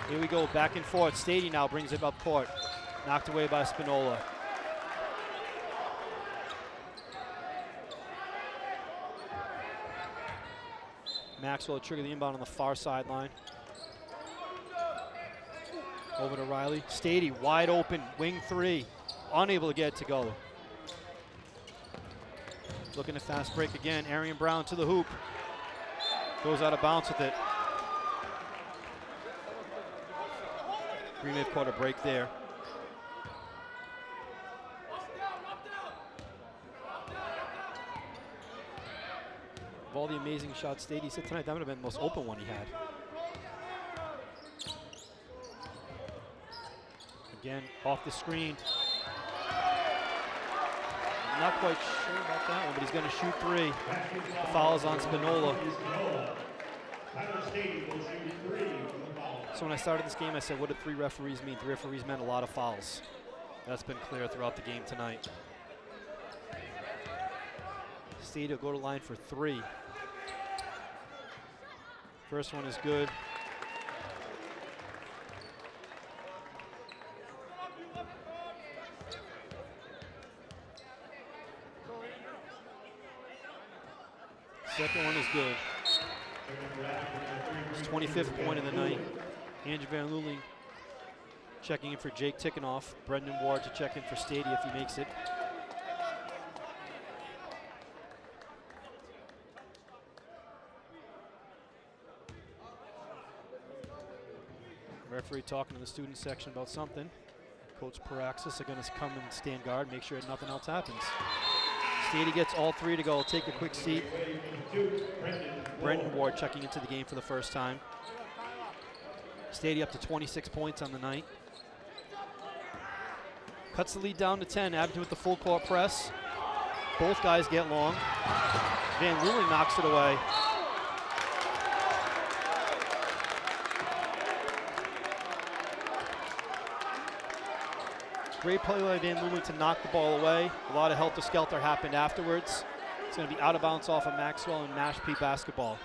Here we go, back and forth. Stady now brings it up court. Knocked away by Spinola. Maxwell trigger the inbound on the far sideline. Over to Riley. Stady wide open, wing 3. Unable to get it to go. Looking to fast break again. Arian Brown to the hoop. Goes out of bounds with it. Green Wave caught a break there. Of all the amazing shots Stady said tonight, that would have been the most open one he had. Again, off the screen. I'm not quite sure about that one, but he's going to shoot 3. The foul is on Spinola. So when I started this game, I said, what did 3 referees mean? 3 referees meant a lot of fouls. That's been clear throughout the game tonight. Stady will go to line for 3. First one is good. Second one is good. His 25th point of the night. Andrew Van Luling checking in for Jake Tickenoff. Brendan Ward to check in for Stady if he makes it. Referee talking to the student section about something. Coach Paraxis are going to come and stand guard, make sure nothing else happens. Stady gets all 3 to go. Take a quick seat. Brendan Ward checking into the game for the first time. Stady up to 26 points on the night. Cuts the lead down to 10. Abington with the full court press. Both guys get long. Van Luling knocks it away. Great play by Van Luling to knock the ball away. A lot of helter-skelter happened afterwards. It's going to be out of bounds off of Maxwell and Mashpee basketball.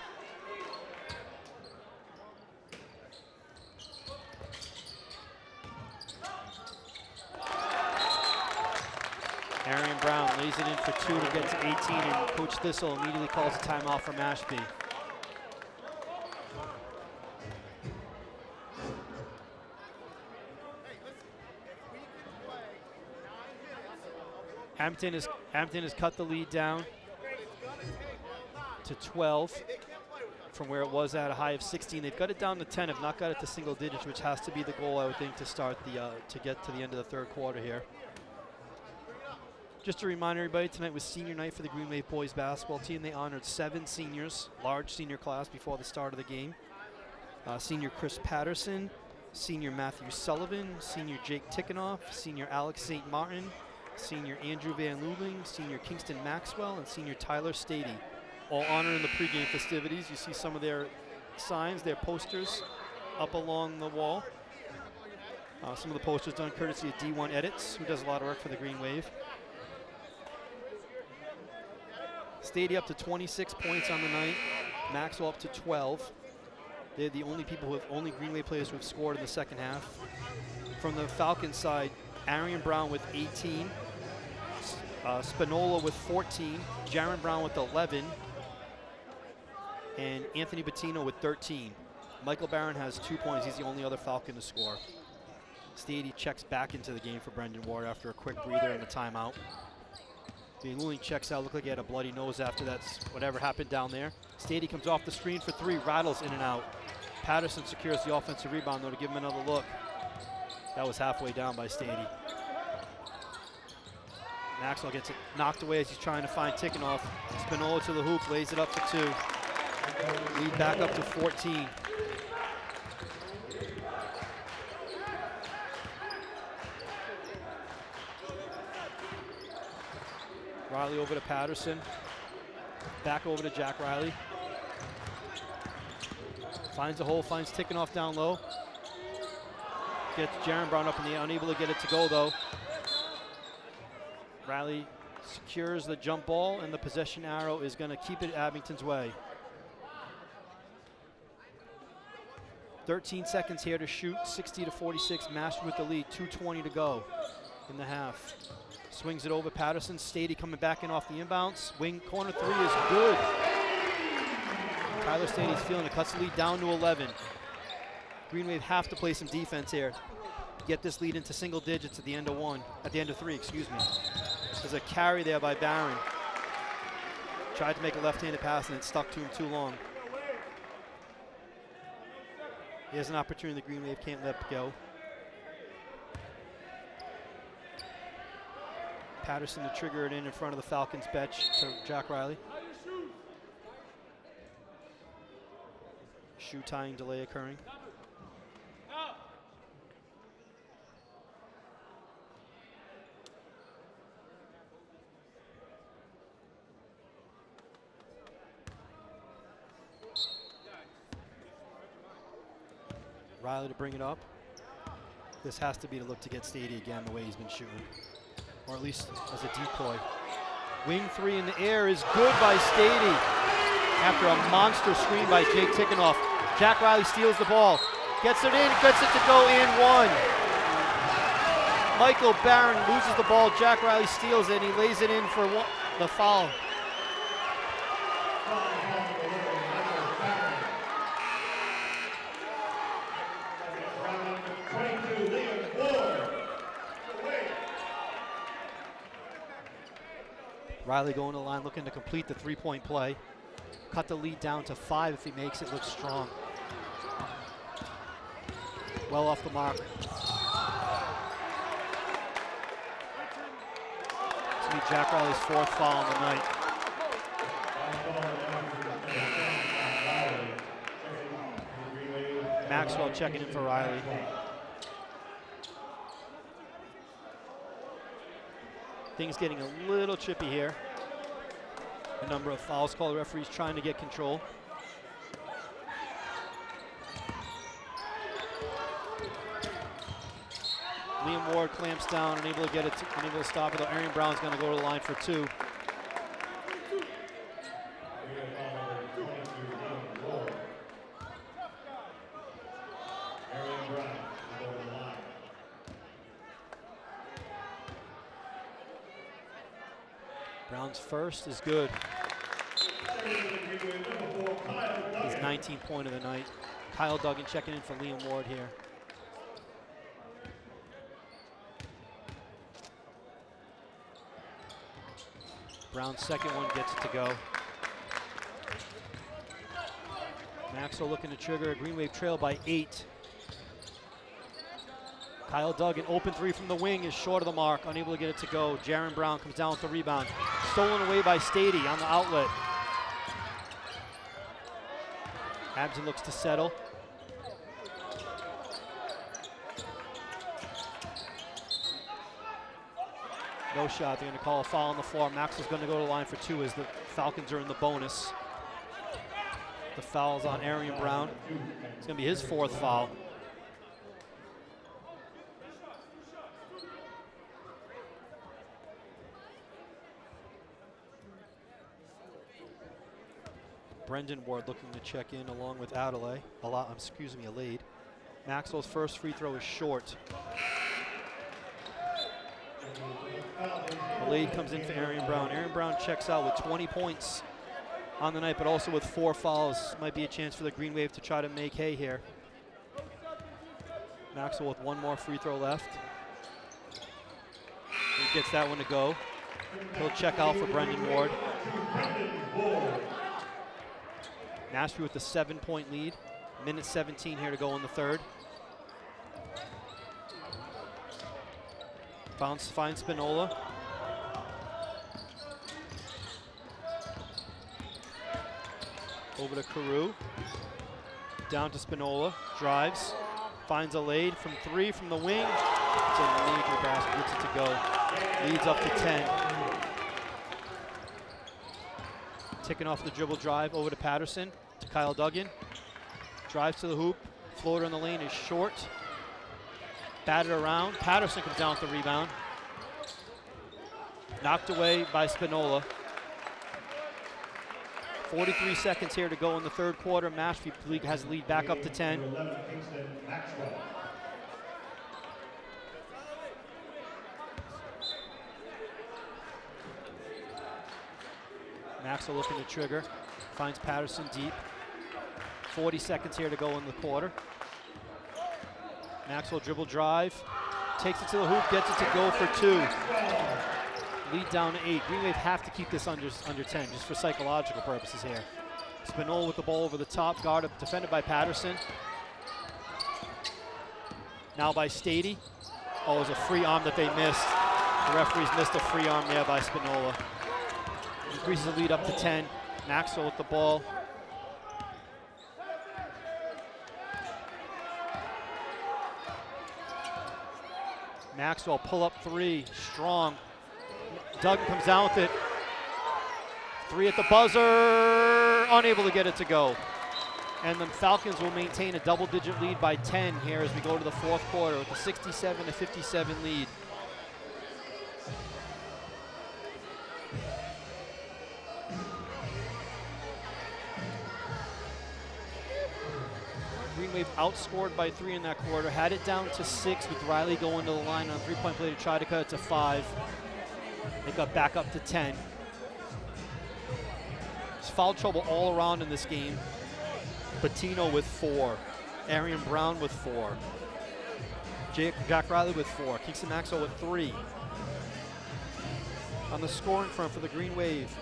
Arian Brown lays it in for 2 to get to 18, and Coach Thistle immediately calls a timeout for Mashpee. Abington has cut the lead down to 12 from where it was at a high of 16. They've got it down to 10, have not got it to single digits, which has to be the goal, I would think, to start the to get to the end of the third quarter here. Just to remind everybody, tonight was senior night for the Green Wave boys basketball team. They honored 7 seniors, large senior class before the start of the game. Senior Chris Patterson, senior Matthew Sullivan, senior Jake Tickenoff, senior Alex St. Martin, senior Andrew Van Luling, senior Kingston Maxwell, and senior Tyler Stady, all honoring the pregame festivities. You see some of their signs, their posters up along the wall. Some of the posters done courtesy of D1 Edits, who does a lot of work for the Green Wave. Stady up to 26 points on the night. Maxwell up to 12. They're the only people who have, only Green Wave players who have scored in the second half. From the Falcons side, Arian Brown with 18. Spinola with 14. Jaron Brown with 11. And Anthony Bettino with 13. Michael Barron has 2 points. He's the only other Falcon to score. Stady checks back into the game for Brendan Ward after a quick breather and a timeout. Luling checks out, looked like he had a bloody nose after that's whatever happened down there. Stady comes off the screen for 3, rattles in and out. Patterson secures the offensive rebound though to give him another look. That was halfway down by Stady. Maxwell gets it knocked away as he's trying to find Tikhonov. Spinola to the hoop, lays it up for 2. Lead back up to 14. Riley over to Patterson. Back over to Jack Riley. Finds a hole, finds Tikhonov down low. Gets Jaron Brown up in the air, unable to get it to go though. Riley secures the jump ball and the possession arrow is going to keep it Abington's way. 13 seconds here to shoot, 60-46, Mashpee with the lead, 2:20 to go in the half. Swings it over Patterson, Stady coming back in off the inbounds. Wing corner 3 is good. Tyler Stady's feeling it, cuts the lead down to 11. Green Wave have to play some defense here. Get this lead into single digits at the end of 3, excuse me. There's a carry there by Barron. Tried to make a left-handed pass and it stuck to him too long. He has an opportunity the Green Wave can't let go. Patterson to trigger it in front of the Falcons bench to Jack Riley. Shoe tying delay occurring. Riley to bring it up. This has to be to look to get Stady again the way he's been shooting. Or at least as a decoy. Wing 3 in the air is good by Stady. After a monster screen by Jake Tikhonov. Jack Riley steals the ball. Gets it in, gets it to go in 1. Michael Barron loses the ball. Jack Riley steals it and he lays it in for the foul. Riley going to the line looking to complete the 3-point play. Cut the lead down to 5 if he makes it look strong. Well off the mark. This will be Jack Riley's 4th foul on the night. Maxwell checking in for Riley. Things getting a little chippy here. A number of fouls called, the referees trying to get control. Liam Ward clamps down, unable to get it, unable to stop it. Arian Brown's going to go to the line for 2. Brown's first is good. His 19th point of the night. Kyle Duggan checking in for Liam Ward here. Brown's second one gets it to go. Maxwell looking to trigger a Green Wave trail by 8. Kyle Duggan, open 3 from the wing, is short of the mark, unable to get it to go. Jaron Brown comes down with the rebound. Stolen away by Stady on the outlet. Abington looks to settle. No shot, they're gonna call a foul on the floor. Max is gonna go to the line for 2 as the Falcons are in the bonus. The foul's on Arian Brown. It's gonna be his 4th foul. Brendan Ward looking to check in along with Adelaide. Alade. Maxwell's first free throw is short. Alade comes in for Arian Brown. Arian Brown checks out with 20 points on the night, but also with 4 fouls. Might be a chance for the Green Wave to try to make hay here. Maxwell with 1 more free throw left. He gets that one to go. He'll check out for Brendan Ward. Mashpee with the 7-point lead. Minute 17 here to go in the third. Finds Spinola. Over to Carew. Down to Spinola. Drives. Finds Alade from 3 from the wing. It's a major basket. Gets it to go. Leads up to 10. Ticking off the dribble drive over to Patterson. To Kyle Duggan. Drives to the hoop. Floater in the lane is short. Batted around. Patterson comes down with the rebound. Knocked away by Spinola. 43 seconds here to go in the third quarter. Mashpee has the lead back up to 10. Maxwell looking to trigger. Finds Patterson deep. 40 seconds here to go in the quarter. Maxwell dribble drive. Takes it to the hoop, gets it to go for 2. Lead down to 8. Green Wave have to keep this under 10 just for psychological purposes here. Spinola with the ball over the top, guarded, defended by Patterson. Now by Stady. Oh, it was a free arm that they missed. The referees missed a free arm there by Spinola. Increases the lead up to 10. Maxwell with the ball. Maxwell pull up 3, strong. Duggan comes down with it. 3 at the buzzer, unable to get it to go. And the Falcons will maintain a double-digit lead by 10 here as we go to the fourth quarter with a 67-57 lead. Green Wave outscored by 3 in that quarter, had it down to 6 with Riley going to the line on a 3-point play to try to cut it to 5. They got back up to 10. There's foul trouble all around in this game. Patino with 4. Arian Brown with 4. Jack Riley with 4. Kingston Maxwell with 3. On the scoring front for the Green Wave,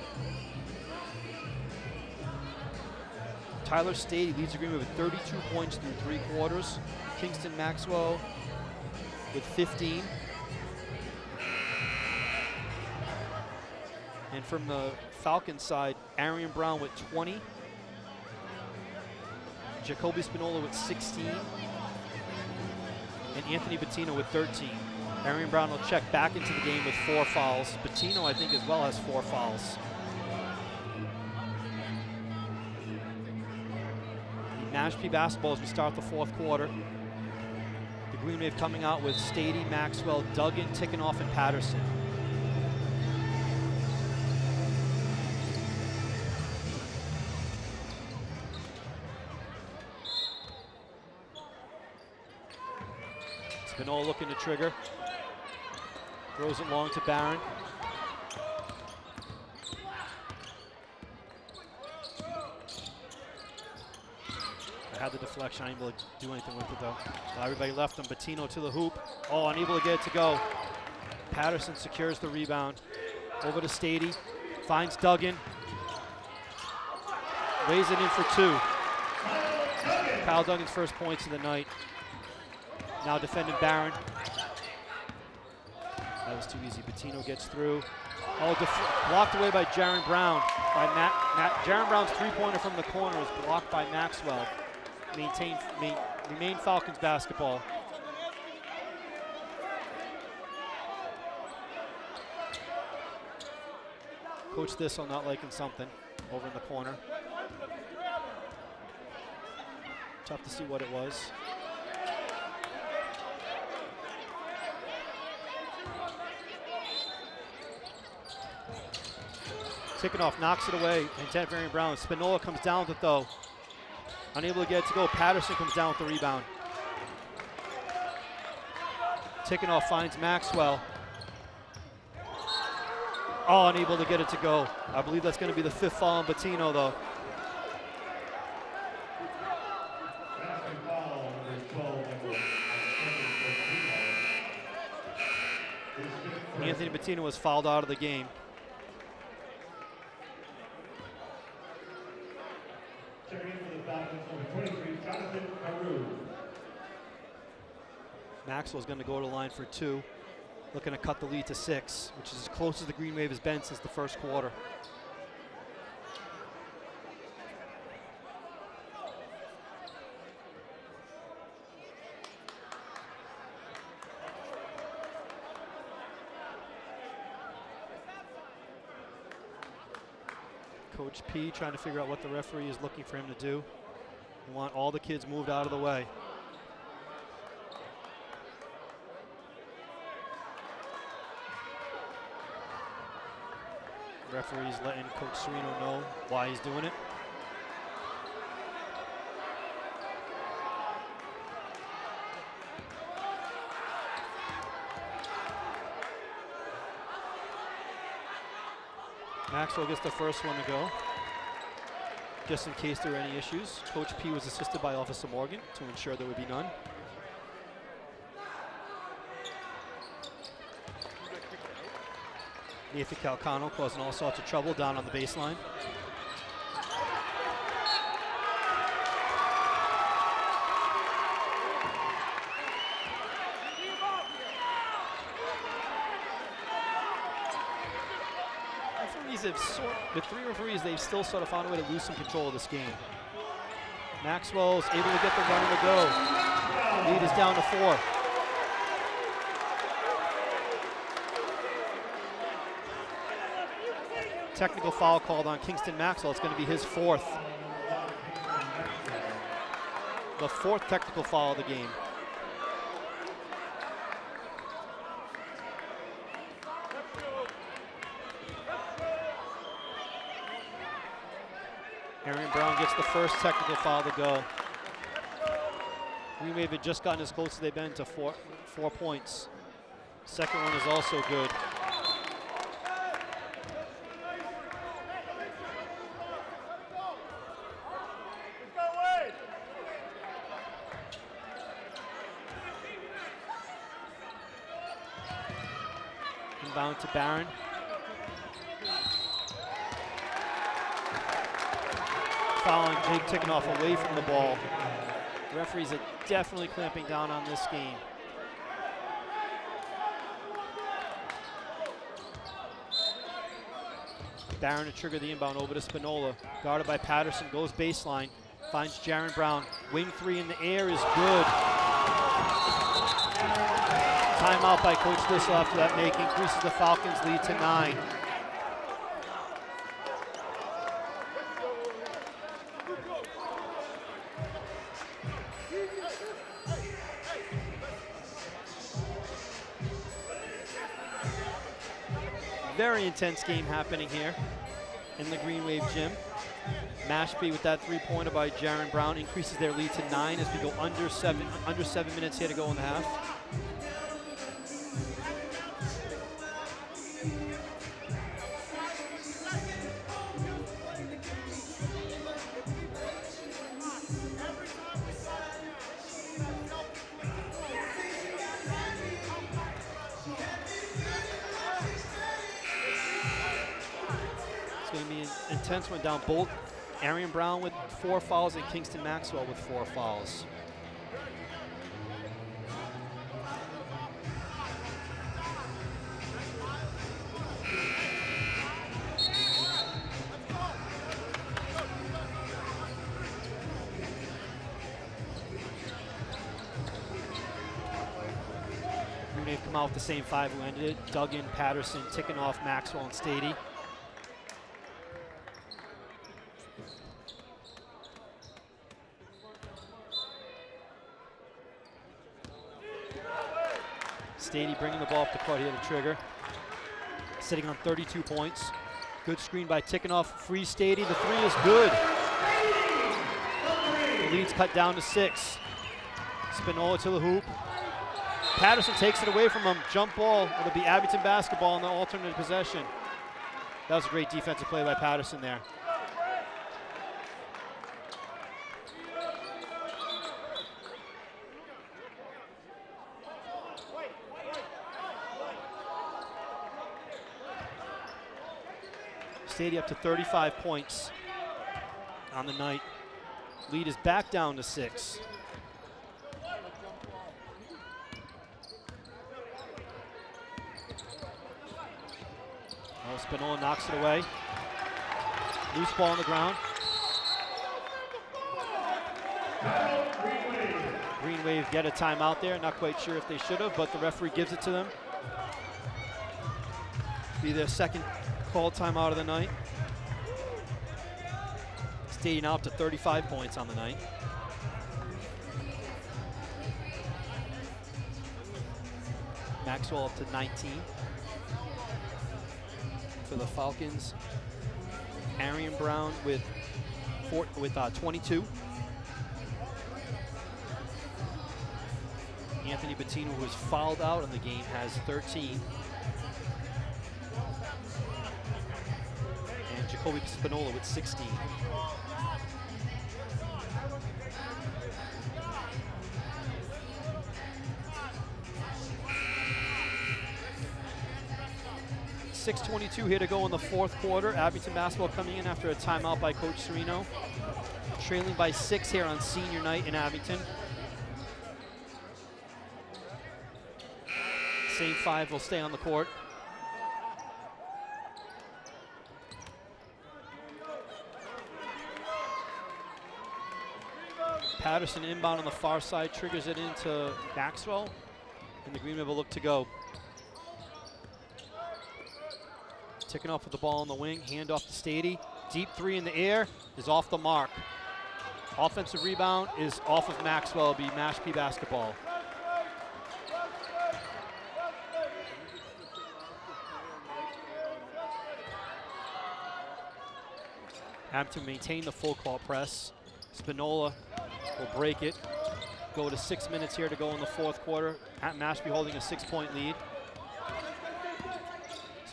Tyler Stady leads the Green Wave with 32 points through 3 quarters. Kingston Maxwell with 15. And from the Falcons side, Arian Brown with 20. Jacoby Spinola with 16. And Anthony Bettino with 13. Arian Brown will check back into the game with 4 fouls. Bettino, I think, as well has 4 fouls. Mashpee basketball as we start the fourth quarter. The Green Wave coming out with Stady, Maxwell, Duggan, Tickenoff, and Patterson. Spinola looking to trigger. Throws it long to Barron. Had the deflection, unable to do anything with it though. Everybody left him. Bettino to the hoop. Oh, unable to get it to go. Patterson secures the rebound. Over to Stady. Finds Duggan. Lays it in for 2. Kyle Duggan's first points of the night. Now defending Barron. That was too easy. Bettino gets through. Oh, blocked away by Jaron Brown. Jaron Brown's 3-pointer from the corner is blocked by Maxwell. Remain Falcons basketball. Coach Thistle not liking something over in the corner. Tough to see what it was. Tickenoff knocks it away. Intent for Aaron Brown. Spinola comes down with it though. Unable to get it to go. Patterson comes down with the rebound. Tickenoff finds Maxwell. Oh, unable to get it to go. I believe that's going to be the 5th foul on Bettino though. Anthony Bettino was fouled out of the game. Checking in for the Falcons, number 23, Jonathan Carew. Maxwell's going to go to the line for 2. Looking to cut the lead to 6, which is as close as the Green Wave has been since the first quarter. Coach P trying to figure out what the referee is looking for him to do. We want all the kids moved out of the way. Referee's letting Coach Serino know why he's doing it. Maxwell gets the first one to go, just in case there were any issues. Coach P was assisted by Officer Morgan to ensure there would be none. Nathan Calcano causing all sorts of trouble down on the baseline. The 3 referees, they've still sort of found a way to lose some control of this game. Maxwell's able to get the run and the go. Lead is down to 4. Technical foul called on Kingston Maxwell. It's going to be his 4th. The 4th technical foul of the game. Aaron Brown gets the first technical foul to go. We may have just gotten as close as they've been to 4 points. Second one is also good. Inbound to Barron. Fouling Jake Tickenoff away from the ball. The referees are definitely clamping down on this game. Barron to trigger the inbound over to Spinola. Guarded by Patterson, goes baseline, finds Jaron Brown. Wing 3 in the air is good. Timeout by Coach Bissell after that make increases the Falcons' lead to 9. Very intense game happening here in the Green Wave gym. Mashpee with that 3-pointer by Jaron Brown increases their lead to 9 as we go under 7 minutes here to go in the half. Intense one down both. Arian Brown with 4 fouls and Kingston Maxwell with 4 fouls. They've come out with the same 5 who ended it. Duggan, Patterson, Tickenoff, Maxwell, and Stady. Stady bringing the ball up the court here to trigger. Sitting on 32 points. Good screen by Tikhonov, free Stady. The three is good. The lead's cut down to 6. Spinola to the hoop. Patterson takes it away from him. Jump ball. It'll be Abington basketball in the alternate possession. That was a great defensive play by Patterson there. Stady up to 35 points on the night. Lead is back down to 6. Spinola knocks it away. Loose ball on the ground. Green Wave get a timeout there. Not quite sure if they should have, but the referee gives it to them. Be their second call timeout of the night. Stady now up to 35 points on the night. Maxwell up to 19. For the Falcons, Arian Brown with 22. Anthony Bettino, who was fouled out in the game, has 13. And Jacoby Spinola with 16. .6:22 here to go in the fourth quarter. Abington basketball coming in after a timeout by Coach Serino. Trailing by 6 here on senior night in Abington. Same 5 will stay on the court. Patterson inbound on the far side, triggers it into Maxwell, and the Green Wave will look to go. Tikhonov with the ball on the wing, hand off to Stady. Deep 3 in the air is off the mark. Offensive rebound is off of Maxwell. It'll be Mashpee basketball. Abington maintain the full court press. Spinola will break it. Go to 6 minutes here to go in the fourth quarter. At Mashpee holding a 6-point lead.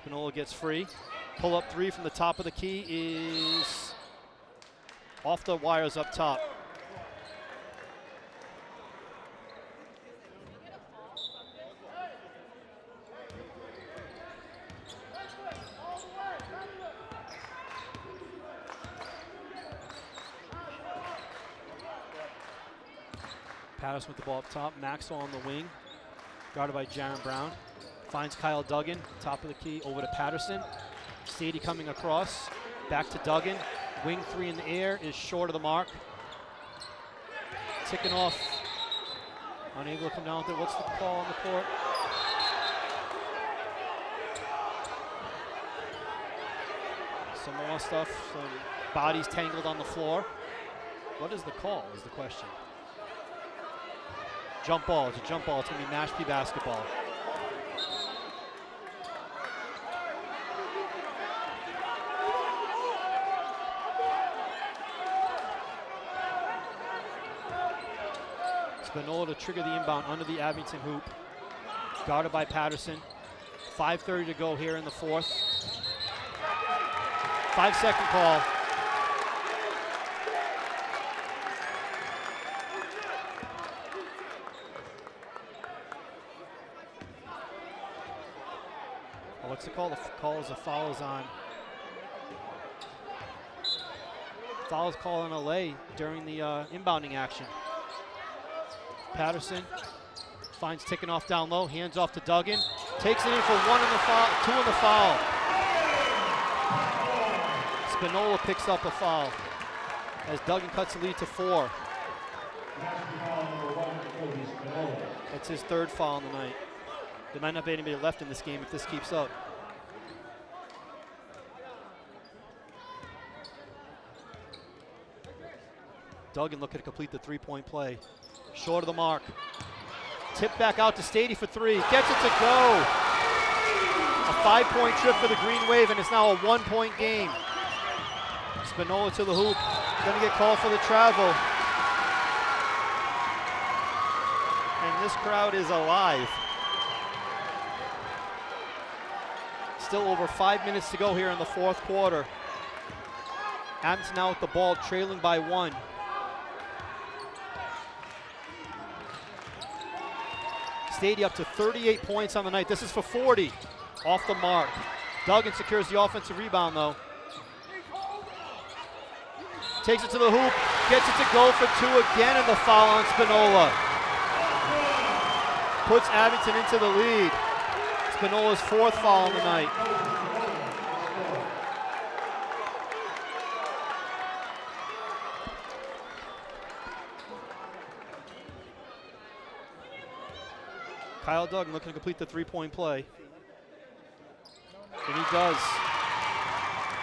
Spinola gets free. Pull up 3 from the top of the key is off the wires up top. Patterson with the ball up top. Maxwell on the wing, guarded by Jaron Brown. Finds Kyle Duggan, top of the key, over to Patterson. Stady coming across, back to Duggan. Wing 3 in the air is short of the mark. Tikhonov, unable to come down with it. What's the call on the court? Some more stuff, some bodies tangled on the floor. What is the call is the question. Jump ball, it's a jump ball. It's gonna be Mashpee basketball. Spinola to trigger the inbound under the Abington hoop. Guarded by Patterson. 5:30 to go here in the fourth. 5-second call. What's the call? The call is a foul is on. Foul is called on LA during the inbounding action. Patterson finds Tikhonov down low, hands off to Duggan. Takes it in for 1 in the foul, 2 in the foul. Spinola picks up a foul as Duggan cuts the lead to 4. That's his 3rd foul on the night. There might not be anybody left in this game if this keeps up. Duggan looking to complete the 3-point play. Short of the mark. Tip back out to Stady for 3. Gets it to go. A 5-point trip for the Green Wave, and it's now a 1-point game. Spinola to the hoop, gonna get called for the travel. And this crowd is alive. Still over 5 minutes to go here in the fourth quarter. Abington now with the ball, trailing by 1. Stady up to 38 points on the night. This is for 40. Off the mark. Duggan secures the offensive rebound though. Takes it to the hoop, gets it to go for 2 again, and the foul on Spinola. Puts Abington into the lead. Spinola's 4th foul on the night. Kyle Duggan looking to complete the 3-point play. And he does.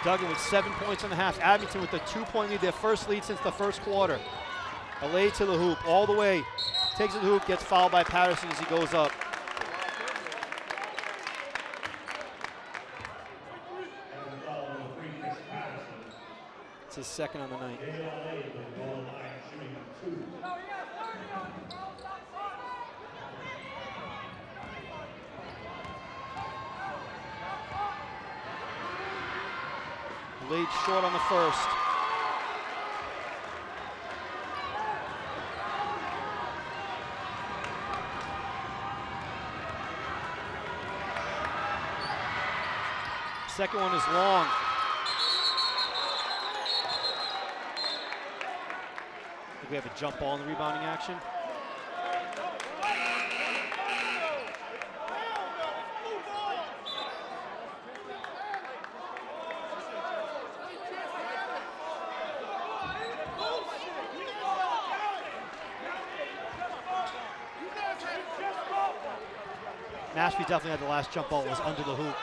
Duggan with 7 points in the half. Abington with the 2-point lead, their first lead since the first quarter. Alay to the hoop, all the way. Takes it to the hoop, gets fouled by Patterson as he goes up. It's his 2nd on the night. Laid short on the first. Second one is long. I think we have a jump ball in the rebounding action. Mashpee definitely had the last jump ball, was under the hoop.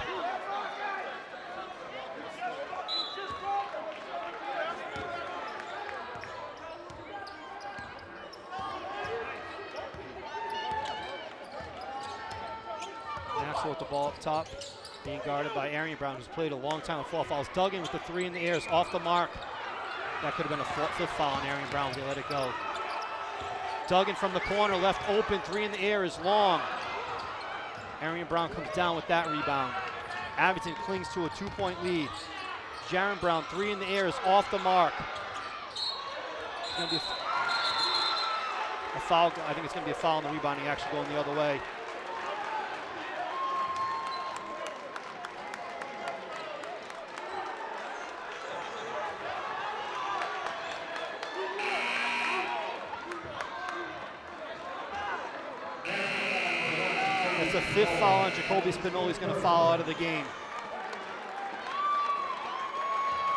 Maxwell with the ball up top, being guarded by Arian Brown, who's played a long time with 4 fouls. Duggan with the 3 in the air is off the mark. That could have been a 5th foul on Arian Brown. They let it go. Duggan from the corner, left open, 3 in the air is long. Arian Brown comes down with that rebound. Abington clings to a 2-point lead. Jaron Brown, 3 in the air is off the mark. It's gonna be a foul. I think it's gonna be a foul in the rebounding action going the other way. It's a 5th foul on Jacoby Spinola. He's going to foul out of the game.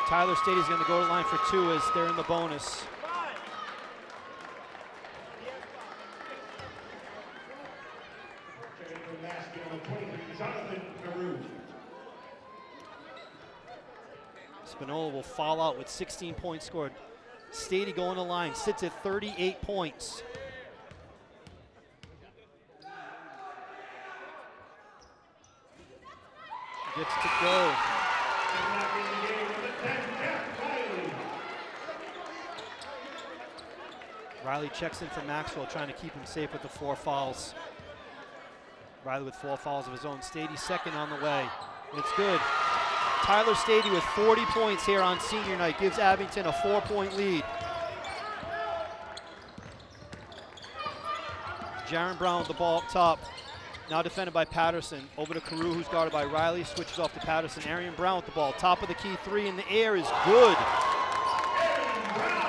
Tyler Stady's going to go to the line for 2 as they're in the bonus. Spinola will foul out with 16 points scored. Stady going to the line, sits at 38 points. Gets to go. Riley checks in for Maxwell, trying to keep him safe with the 4 fouls. Riley with 4 fouls of his own. Stady 2nd on the way. It's good. Tyler Stady with 40 points here on senior night gives Abington a 4-point lead. Jaron Brown with the ball up top. Now defended by Patterson. Over to Carew, who's guarded by Riley. Switches off to Patterson. Arian Brown with the ball. Top of the key, 3 in the air is good.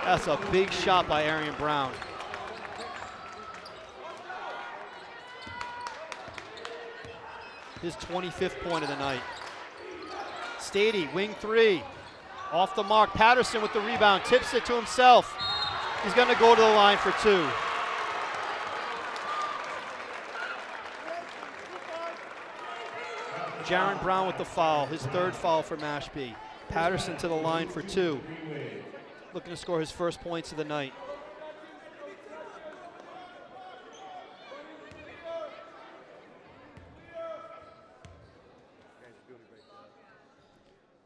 That's a big shot by Arian Brown. His 25th point of the night. Stady, wing 3. Off the mark. Patterson with the rebound. Tips it to himself. He's going to go to the line for 2. Jaron Brown with the foul, his 3rd foul for Mashpee. Patterson to the line for 2. Looking to score his first points of the night.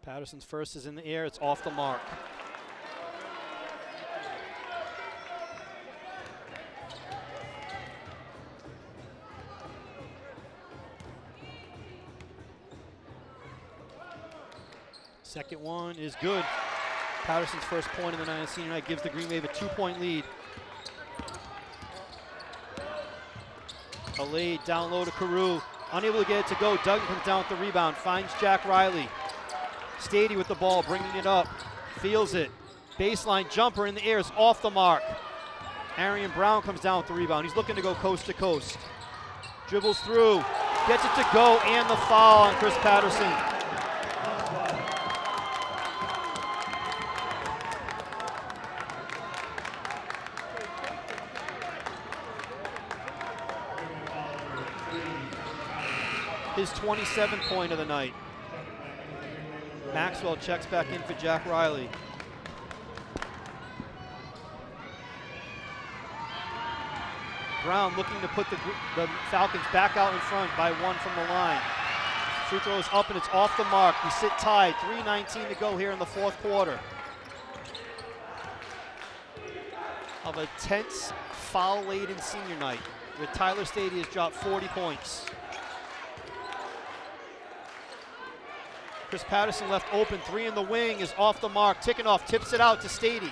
Patterson's first is in the air. It's off the mark. Second one is good. Patterson's first point in the night on senior night gives the Green Wave a 2-point lead. Alade down low to Carew. Unable to get it to go. Duggan comes down with the rebound. Finds Jack Riley. Stady with the ball, bringing it up. Feels it. Baseline jumper in the air is off the mark. Arian Brown comes down with the rebound. He's looking to go coast to coast. Dribbles through. Gets it to go, and the foul on Chris Patterson. His 27th point of the night. Maxwell checks back in for Jack Riley. Brown looking to put the Falcons back out in front by 1 from the line. Free throw is up and it's off the mark. We sit tied, 3:19 to go here in the fourth quarter. Of a tense, foul-laden senior night, where Tyler Stady has dropped 40 points. Chris Patterson left open, 3 in the wing, is off the mark. Tikhonov tips it out to Stady.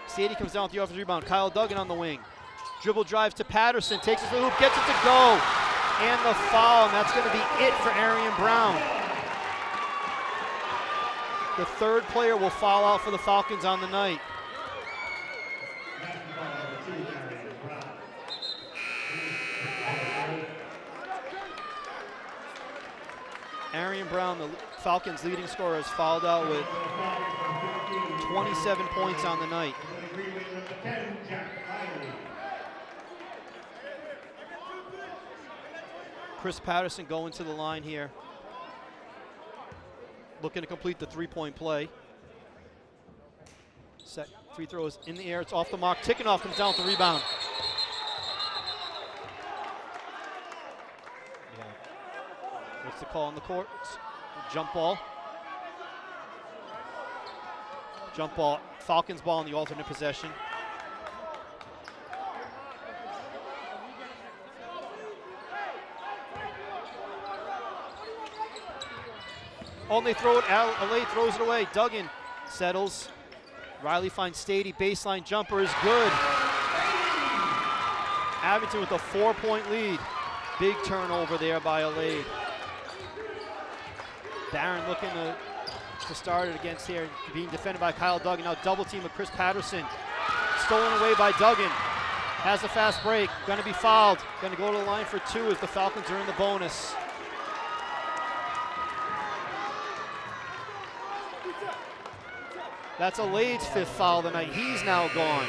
Stady comes down with the offensive rebound. Kyle Duggan on the wing. Dribble drives to Patterson, takes it to the hoop, gets it to go. And the foul, and that's going to be it for Arian Brown. The third player will foul out for the Falcons on the night. Arian Brown, the Falcons' leading scorer, has fouled out with 27 points on the night. Chris Patterson going to the line here, looking to complete the 3-point play. Set free throw is in the air, it's off the mark. Tikhonov comes down with the rebound. What's the call on the court? Jump ball. Jump ball. Falcons ball in the alternate possession. Oh, they throw it out. Alade throws it away. Duggan settles. Riley finds Stady. Baseline jumper is good. Abington with a 4-point lead. Big turnover there by Alade. Barron looking to start it against here, being defended by Kyle Duggan. Now double team with Chris Patterson. Stolen away by Duggan. Has a fast break, gonna be fouled. Gonna go to the line for 2 as the Falcons are in the bonus. That's Alade's 5th foul of the night. He's now gone.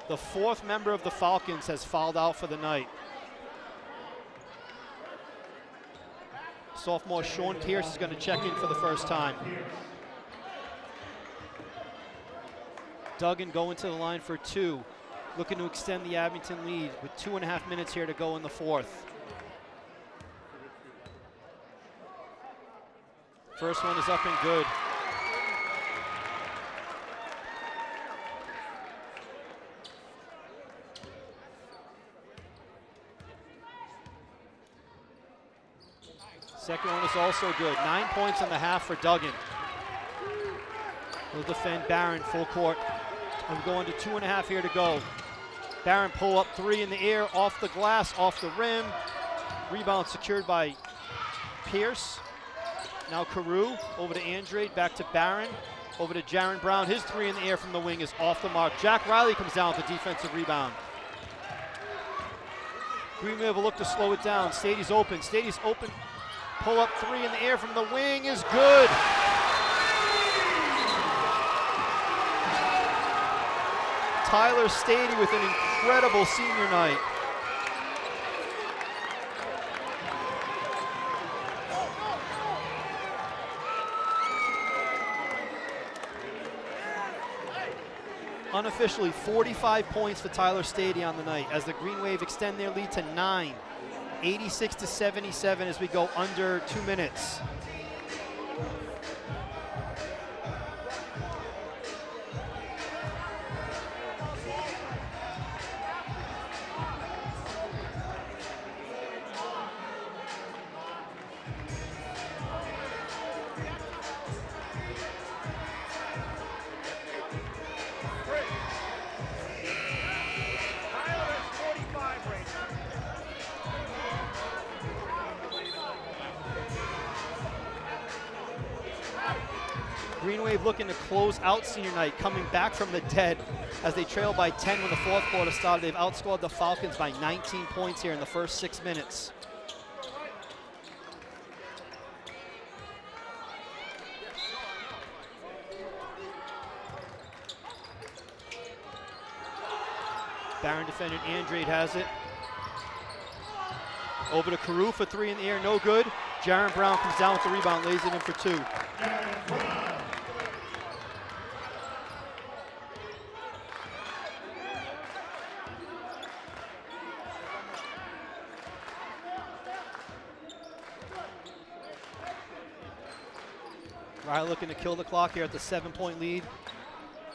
The 4th member of the Falcons has fouled out for the night. Sophomore Sean Pierce is going to check in for the first time. Duggan going to the line for 2, looking to extend the Abington lead with 2.5 minutes here to go in the 4th. First one is up and good. Second one is also good. 9 points in the half for Duggan. He'll defend Barron full court. I'm going to 2.5 here to go. Barron pull up 3 in the air, off the glass, off the rim. Rebound secured by Pierce. Now Carew over to Andrade, back to Barron, over to Jaron Brown. His 3 in the air from the wing is off the mark. Jack Riley comes down with the defensive rebound. Green Wave will look to slow it down. Stady's open. Stady's open. Pull up 3 in the air from the wing is good. Tyler Stady with an incredible senior night. Unofficially 45 points for Tyler Stady on the night as the Green Wave extend their lead to 9. 86-77 as we go under 2 minutes. Green Wave looking to close out senior night, coming back from the dead as they trail by 10 when the fourth quarter started. They've outscored the Falcons by 19 points here in the first 6 minutes. Barron defendant Andrade has it. Over to Carew for three in the air, no good. Jaron Brown comes down with the rebound, lays it in for two. Riley looking to kill the clock here at the 7-point lead.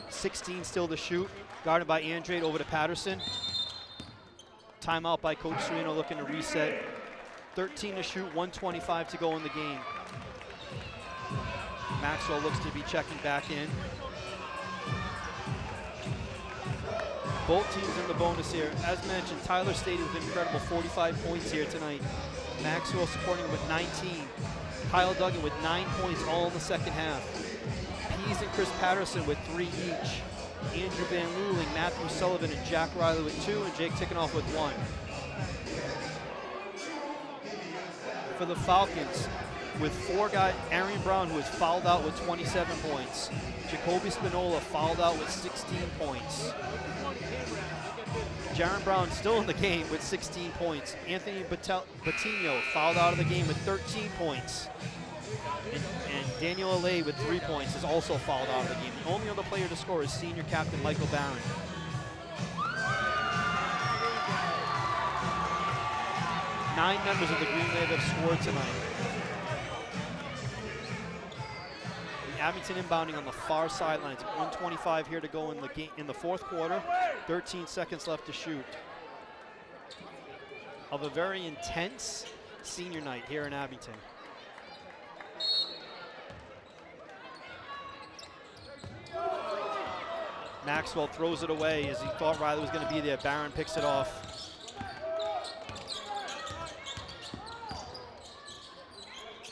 16 still to shoot. Guarded by Andrade, over to Patterson. Timeout by Coach Serino looking to reset. 13 to shoot, 1:25 to go in the game. Maxwell looks to be checking back in. Both teams in the bonus here. As mentioned, Tyler Stady with an incredible 45 points here tonight. Maxwell supporting with 19. Kyle Duggan with 9 points all in the second half. Pease and Chris Patterson with 3 each. Andrew Van Luling, Matthew Sullivan, and Jack Riley with 2, and Jake Tickenoff with 1. For the Falcons, with 4 guys, Arian Brown, who was fouled out with 27 points. Jacoby Spinola fouled out with 16 points. Jaron Brown still in the game with 16 points. Anthony Battino fouled out of the game with 13 points. And Daniel Alay with 3 points is also fouled out of the game. The only other player to score is senior captain Michael Barron. Nine members of the Green Wave have scored tonight. Abington inbounding on the far sidelines. 1:25 here to go in the game in the fourth quarter. 13 seconds left to shoot. Of a very intense senior night here in Abington. Maxwell throws it away as he thought Riley was going to be there. Barron picks it off.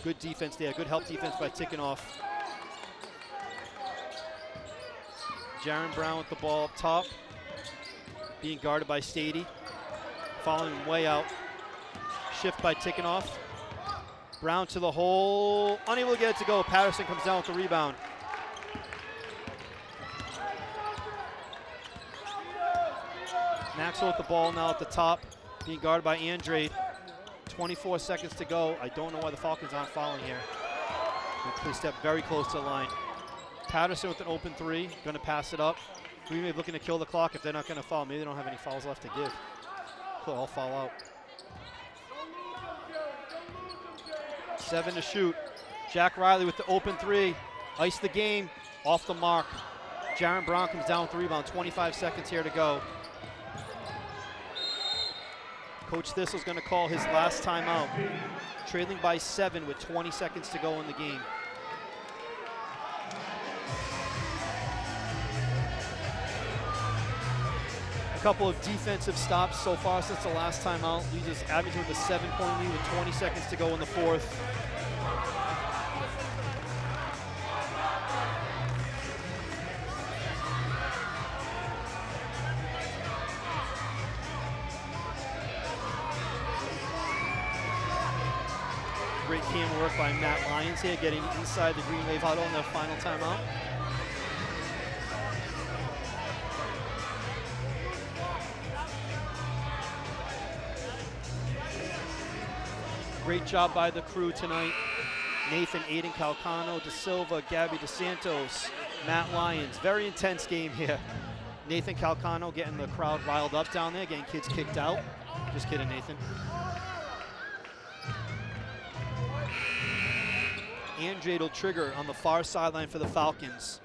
Good defense there. Good help defense by Tickenoff. Jaron Brown with the ball up top, being guarded by Stady. Following him way out. Shift by Tickenoff. Brown to the hole, unable to get it to go. Patterson comes down with the rebound. Maxwell with the ball now at the top, being guarded by Andrade. 24 seconds to go. I don't know why the Falcons aren't fouling here. They step very close to the line. Patterson with an open three, going to pass it up. Green Wave looking to kill the clock if they're not going to foul. Maybe they don't have any fouls left to give. They'll all foul out. 7 to shoot. Jack Riley with the open three. Ice the game, off the mark. Jaron Brown comes down with the rebound. 25 seconds here to go. Coach Thistle's going to call his last timeout. Trailing by 7 with 20 seconds to go in the game. A couple of defensive stops so far since the last timeout. Leads us Abington with a 7-point lead with 20 seconds to go in the fourth. Great camera work by Matt Lyons here, getting inside the Green Wave huddle in their final timeout. Great job by the crew tonight. Nathan, Aiden Calcano, De Silva, Gabby DeSantos, Matt Lyons. Very intense game here. Nathan Calcano getting the crowd riled up down there, getting kids kicked out. Just kidding, Nathan. Andrade will trigger on the far sideline for the Falcons.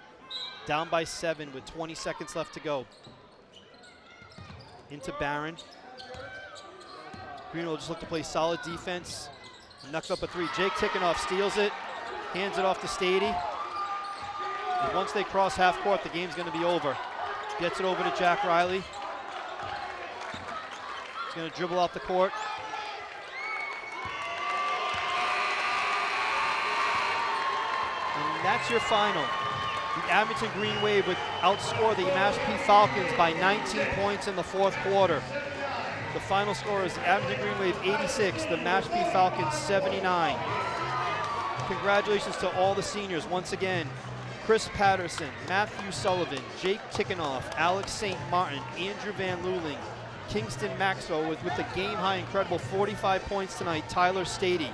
Down by 7 with 20 seconds left to go. Into Barron. Green will just look to play solid defense. Knocks up a 3. Jake Tickenoff steals it, hands it off to Stady. And once they cross half court, the game's going to be over. Gets it over to Jack Riley. He's going to dribble out the court. And that's your final. The Abington Green Wave would outscore the Mashpee Falcons by 19 points in the fourth quarter. The final score is the Abington Green Wave 86, the Mashpee Falcons 79. Congratulations to all the seniors once again. Chris Patterson, Matthew Sullivan, Jake Tickenoff, Alex St. Martin, Andrew Van Luling, Kingston Maxwell with the game-high incredible 45 points tonight, Tyler Stady.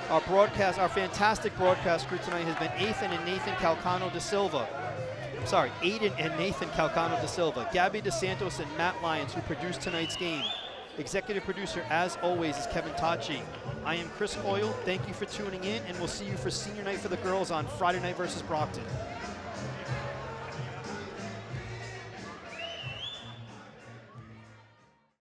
Our fantastic broadcast crew tonight has been Aiden and Nathan Calcano da Silva. Gabby DeSantos and Matt Lyons, who produced tonight's game. Executive producer, as always, is Kevin Tachi. I am Chris Coyle. Thank you for tuning in, and we'll see you for senior night for the girls on Friday night versus Brockton.